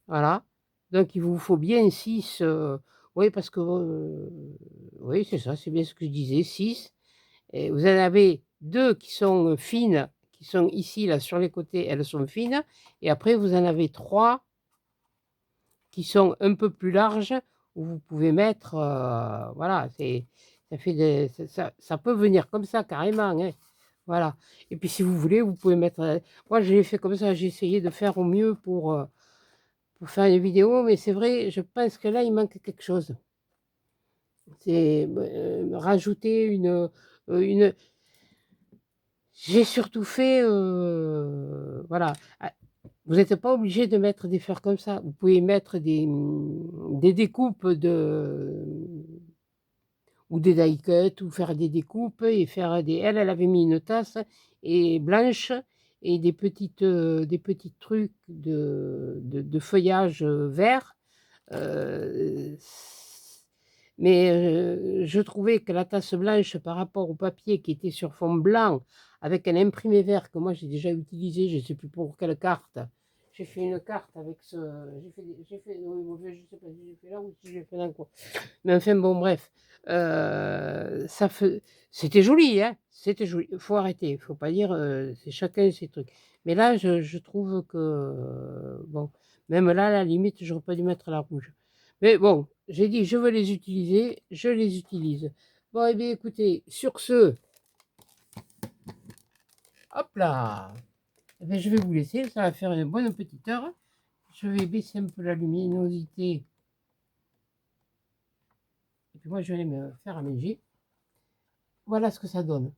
Voilà. Donc, il vous faut bien 6. Oui, parce que. Oui, c'est ça, c'est bien ce que je disais, 6. Et vous en avez deux qui sont fines, qui sont ici, là, sur les côtés, elles sont fines. Et après, vous en avez trois qui sont un peu plus larges, où vous pouvez mettre. Voilà, ça fait ça peut venir comme ça, carrément. Hein. Voilà. Et puis, si vous voulez, vous pouvez mettre. Moi, j'ai fait comme ça, j'ai essayé de faire au mieux pour faire une vidéo, mais c'est vrai, je pense que là, il manque quelque chose. C'est rajouter une. J'ai surtout fait, voilà. Ah, vous n'êtes pas obligé de mettre des fleurs comme ça. Vous pouvez mettre des découpes ou des die cuts, ou faire des découpes et faire des. Elle avait mis une tasse et blanche et des petits trucs de feuillage vert. Euh, mais je trouvais que la tasse blanche par rapport au papier qui était sur fond blanc avec un imprimé vert que moi j'ai déjà utilisé, je ne sais plus pour quelle carte. J'ai fait une carte avec ce. Je sais pas si j'ai fait là ou si j'ai fait là quoi. Mais enfin bon bref. Ça fait, c'était joli, hein. C'était joli. Il faut arrêter. Il ne faut pas dire c'est chacun ses trucs. Mais là, je trouve que bon, même là, à la limite, j'aurais pas dû mettre la rouge. Mais bon, j'ai dit, je veux les utiliser, je les utilise. Bon, eh bien, écoutez, sur ce, hop là, eh bien, je vais vous laisser, ça va faire une bonne petite heure. Je vais baisser un peu la luminosité. Et puis moi, je vais aller me faire à manger. Voilà ce que ça donne.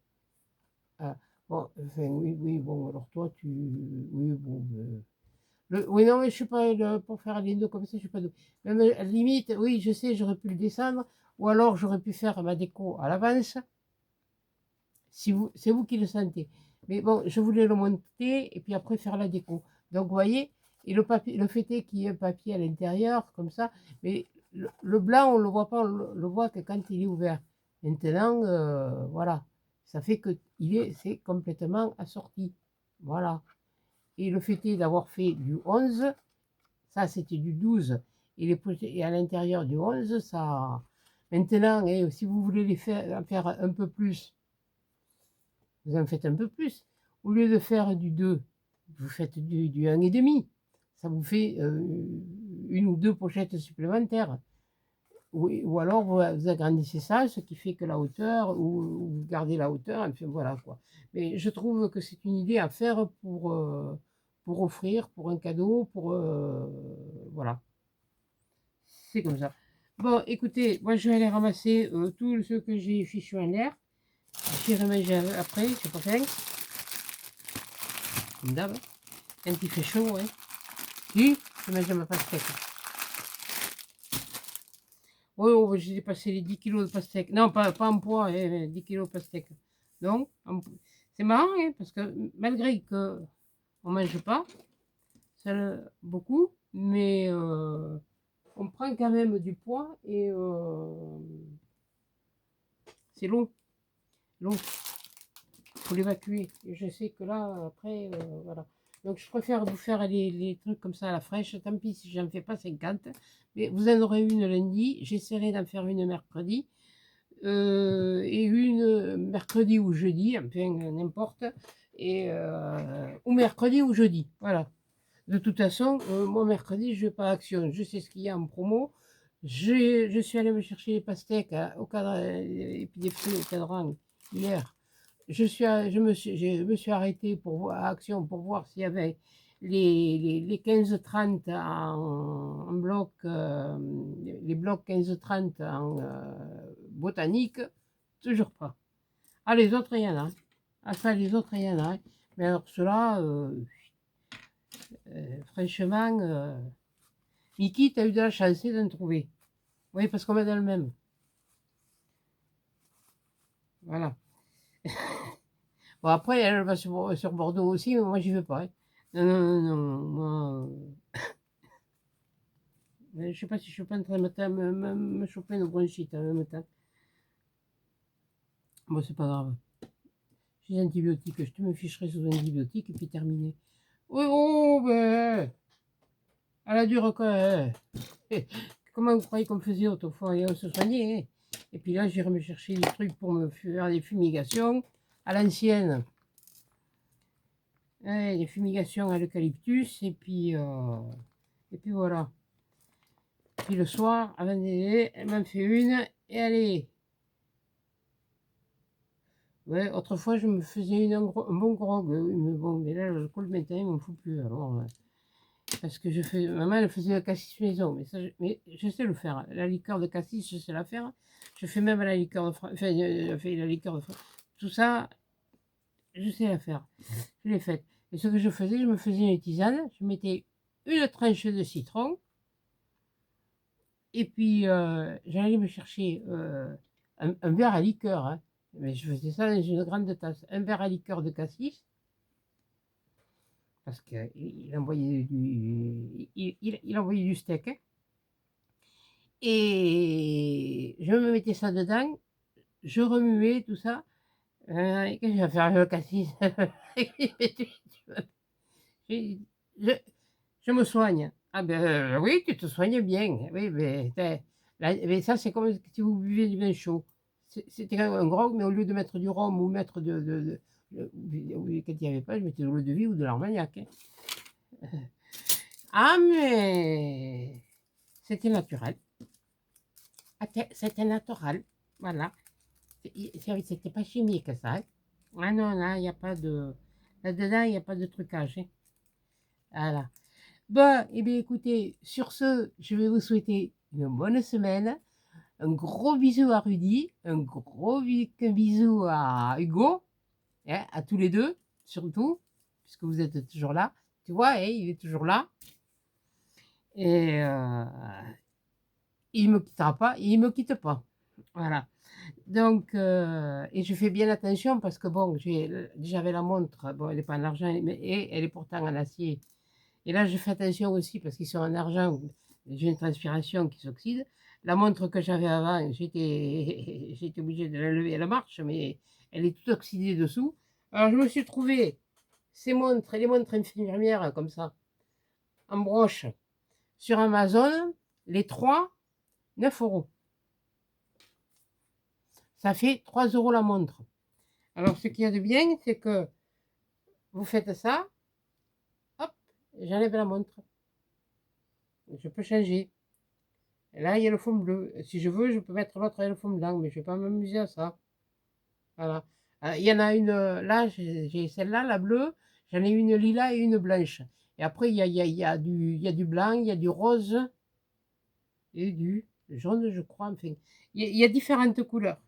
Ah, bon, enfin, oui, oui, bon, alors toi, oui, bon, oui, non, mais je suis pas pour faire les deux comme ça, je suis pas doué. Même à la limite, oui, je sais, j'aurais pu le descendre, ou alors j'aurais pu faire ma déco à l'avance, si vous, c'est vous qui le sentez. Mais bon, je voulais le monter et puis après faire la déco. Donc, vous voyez, et le papier, le fait est qu'il y ait un papier à l'intérieur, comme ça, mais le blanc, on le voit pas, on le voit que quand il est ouvert. Maintenant, voilà, ça fait que c'est complètement assorti. Voilà. Et le fait est d'avoir fait du 11, ça c'était du 12, et à l'intérieur du 11, ça... Maintenant, si vous voulez en faire un peu plus, vous en faites un peu plus. Au lieu de faire du 2, vous faites du 1,5. Ça vous fait une ou deux pochettes supplémentaires. Ou alors vous agrandissez ça, ce qui fait que la hauteur, ou vous gardez la hauteur, enfin voilà quoi. Mais je trouve que c'est une idée à faire pour offrir, pour un cadeau, voilà. C'est comme ça. Bon, écoutez, moi je vais aller ramasser tout ce que j'ai fichu en l'air. J'irai manger après, j'ai pas faim. Comme d'hab, quand il fait chaud, ouais. Oui, je mange ma pastèque. Oui, oh, j'ai dépassé les 10 kilos de pastèque. Non, pas en poids, 10 kilos de pastèque. Donc, c'est marrant, hein, parce que malgré que on mange pas beaucoup, mais on prend quand même du poids et c'est long, long. Faut l'évacuer. Et je sais que là, après, voilà. Donc, je préfère vous faire les trucs comme ça à la fraîche. Tant pis si j'en fais pas 50. Mais vous en aurez une lundi. J'essaierai d'en faire une mercredi. Et une mercredi ou jeudi, enfin n'importe. Ou mercredi ou jeudi. Voilà. De toute façon, moi, mercredi, je vais pas à Action. Je sais ce qu'il y a en promo. Je suis allé me chercher les pastèques au cadre, et puis des fruits au cadran hier. Je me suis arrêté pour voir, à Action pour voir s'il y avait les 15-30 en bloc, les blocs 15-30 en botanique, toujours pas. Ah, les autres, il y en a. Ah, ça, les autres, il y en a. Mais alors, ceux-là, franchement, Mickey, t'as eu de la chance d'en trouver. Oui, parce qu'on va dans le même. Voilà. Bon, après, elle va sur Bordeaux aussi, mais moi, j'y vais pas. Hein. Non, non, non, non. Moi, je sais pas si je suis pas en train de me choper une bronchite en même temps. Bon, c'est pas grave. J'ai des antibiotiques, je te me ficherai sous antibiotiques et puis terminé. Oui, oh, ben, à la dure quoi. Comment vous croyez qu'on faisait autrefois et on se soignait, hein. Et puis là, j'irai me chercher des trucs pour me faire des fumigations à l'ancienne. Des fumigations à l'eucalyptus et puis voilà. Puis le soir, avant d'aller, elle m'en fait une et allez. Ouais, autrefois, je me faisais un bon grog, mais bon, mais là, l'alcool maintenant, il m'en fout plus. Alors, parce que maman, elle faisait la cassis maison, mais je sais le faire. La liqueur de cassis, je sais la faire. Je fais même la liqueur de enfin, la liqueur de tout ça, je sais la faire. Je l'ai faite. Et ce que je faisais, je me faisais une tisane, je mettais une tranche de citron, et puis j'allais me chercher un verre à liqueur, hein. Mais je faisais ça dans une grande tasse. Un verre à liqueur de cassis, parce qu'il envoyait il envoyait du steak, hein. Et je me mettais ça dedans, je remuais tout ça. Qu'est-ce que je vais faire avec le cassis? je, je- je me soigne. Ah ben oui, tu te soignes bien. Oui, mais ça, c'est comme si vous buvez du vin chaud. C'était un grog, mais au lieu de mettre du rhum ou mettre oui, quand il n'y avait pas, je mettais de l'eau de vie ou de l'armagnac, hein. Ah, mais c'était naturel. Ah, c'était naturel. Voilà. C'était pas chimique, ça, hein. Ah non, là, il n'y a pas de... Là-dedans, il n'y a pas de trucage, hein. Voilà. Bon, eh bien, écoutez, sur ce, je vais vous souhaiter une bonne semaine. Un gros bisou à Rudy, un gros bisou à Hugo, hein, à tous les deux, surtout, puisque vous êtes toujours là. Tu vois, hein, il est toujours là. Et il me quittera pas, et il me quitte pas. Voilà. Donc, et je fais bien attention parce que bon, j'avais la montre, bon, elle n'est pas en argent, mais elle est pourtant en acier. Et là, je fais attention aussi parce qu'ils sont en argent, j'ai une transpiration qui s'oxyde. La montre que j'avais avant, j'étais obligée de la lever à la marche, mais elle est toute oxydée dessous. Alors, je me suis trouvé ces montres, les montres infirmières comme ça, en broche, sur Amazon. Les 3, 9 €. Ça fait 3 € la montre. Alors, ce qu'il y a de bien, c'est que vous faites ça, hop, j'enlève la montre. Je peux changer. Et là, il y a le fond bleu. Si je veux, je peux mettre l'autre avec le fond blanc, mais je ne vais pas m'amuser à ça. Voilà. Il y en a une, là, j'ai celle-là, la bleue. J'en ai une lilas et une blanche. Et après, il y a du blanc, il y a du rose et du jaune, je crois. Enfin, il y a différentes couleurs.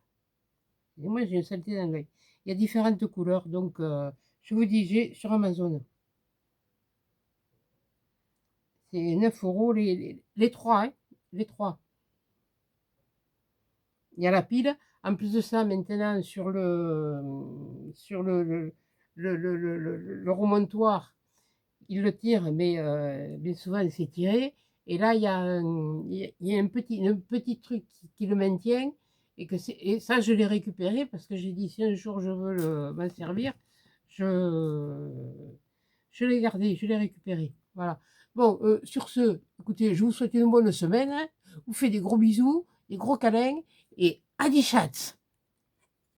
Et moi, j'ai une saleté dans l'œil. Il y a différentes couleurs. Donc, je vous dis, j'ai sur Amazon. C'est 9 € les 3, hein, les 3. Il y a la pile. En plus de ça, maintenant, sur le remontoir, il le tire, mais bien souvent, c'est tiré. Et là, il y a un petit truc qui le maintient. Et ça, je l'ai récupéré parce que j'ai dit, si un jour je veux m'en servir, je, je l'ai gardé, je l'ai récupéré. Voilà. Bon, sur ce, écoutez, je vous souhaite une bonne semaine, hein. Je vous fais des gros bisous, des gros câlins et à des chats.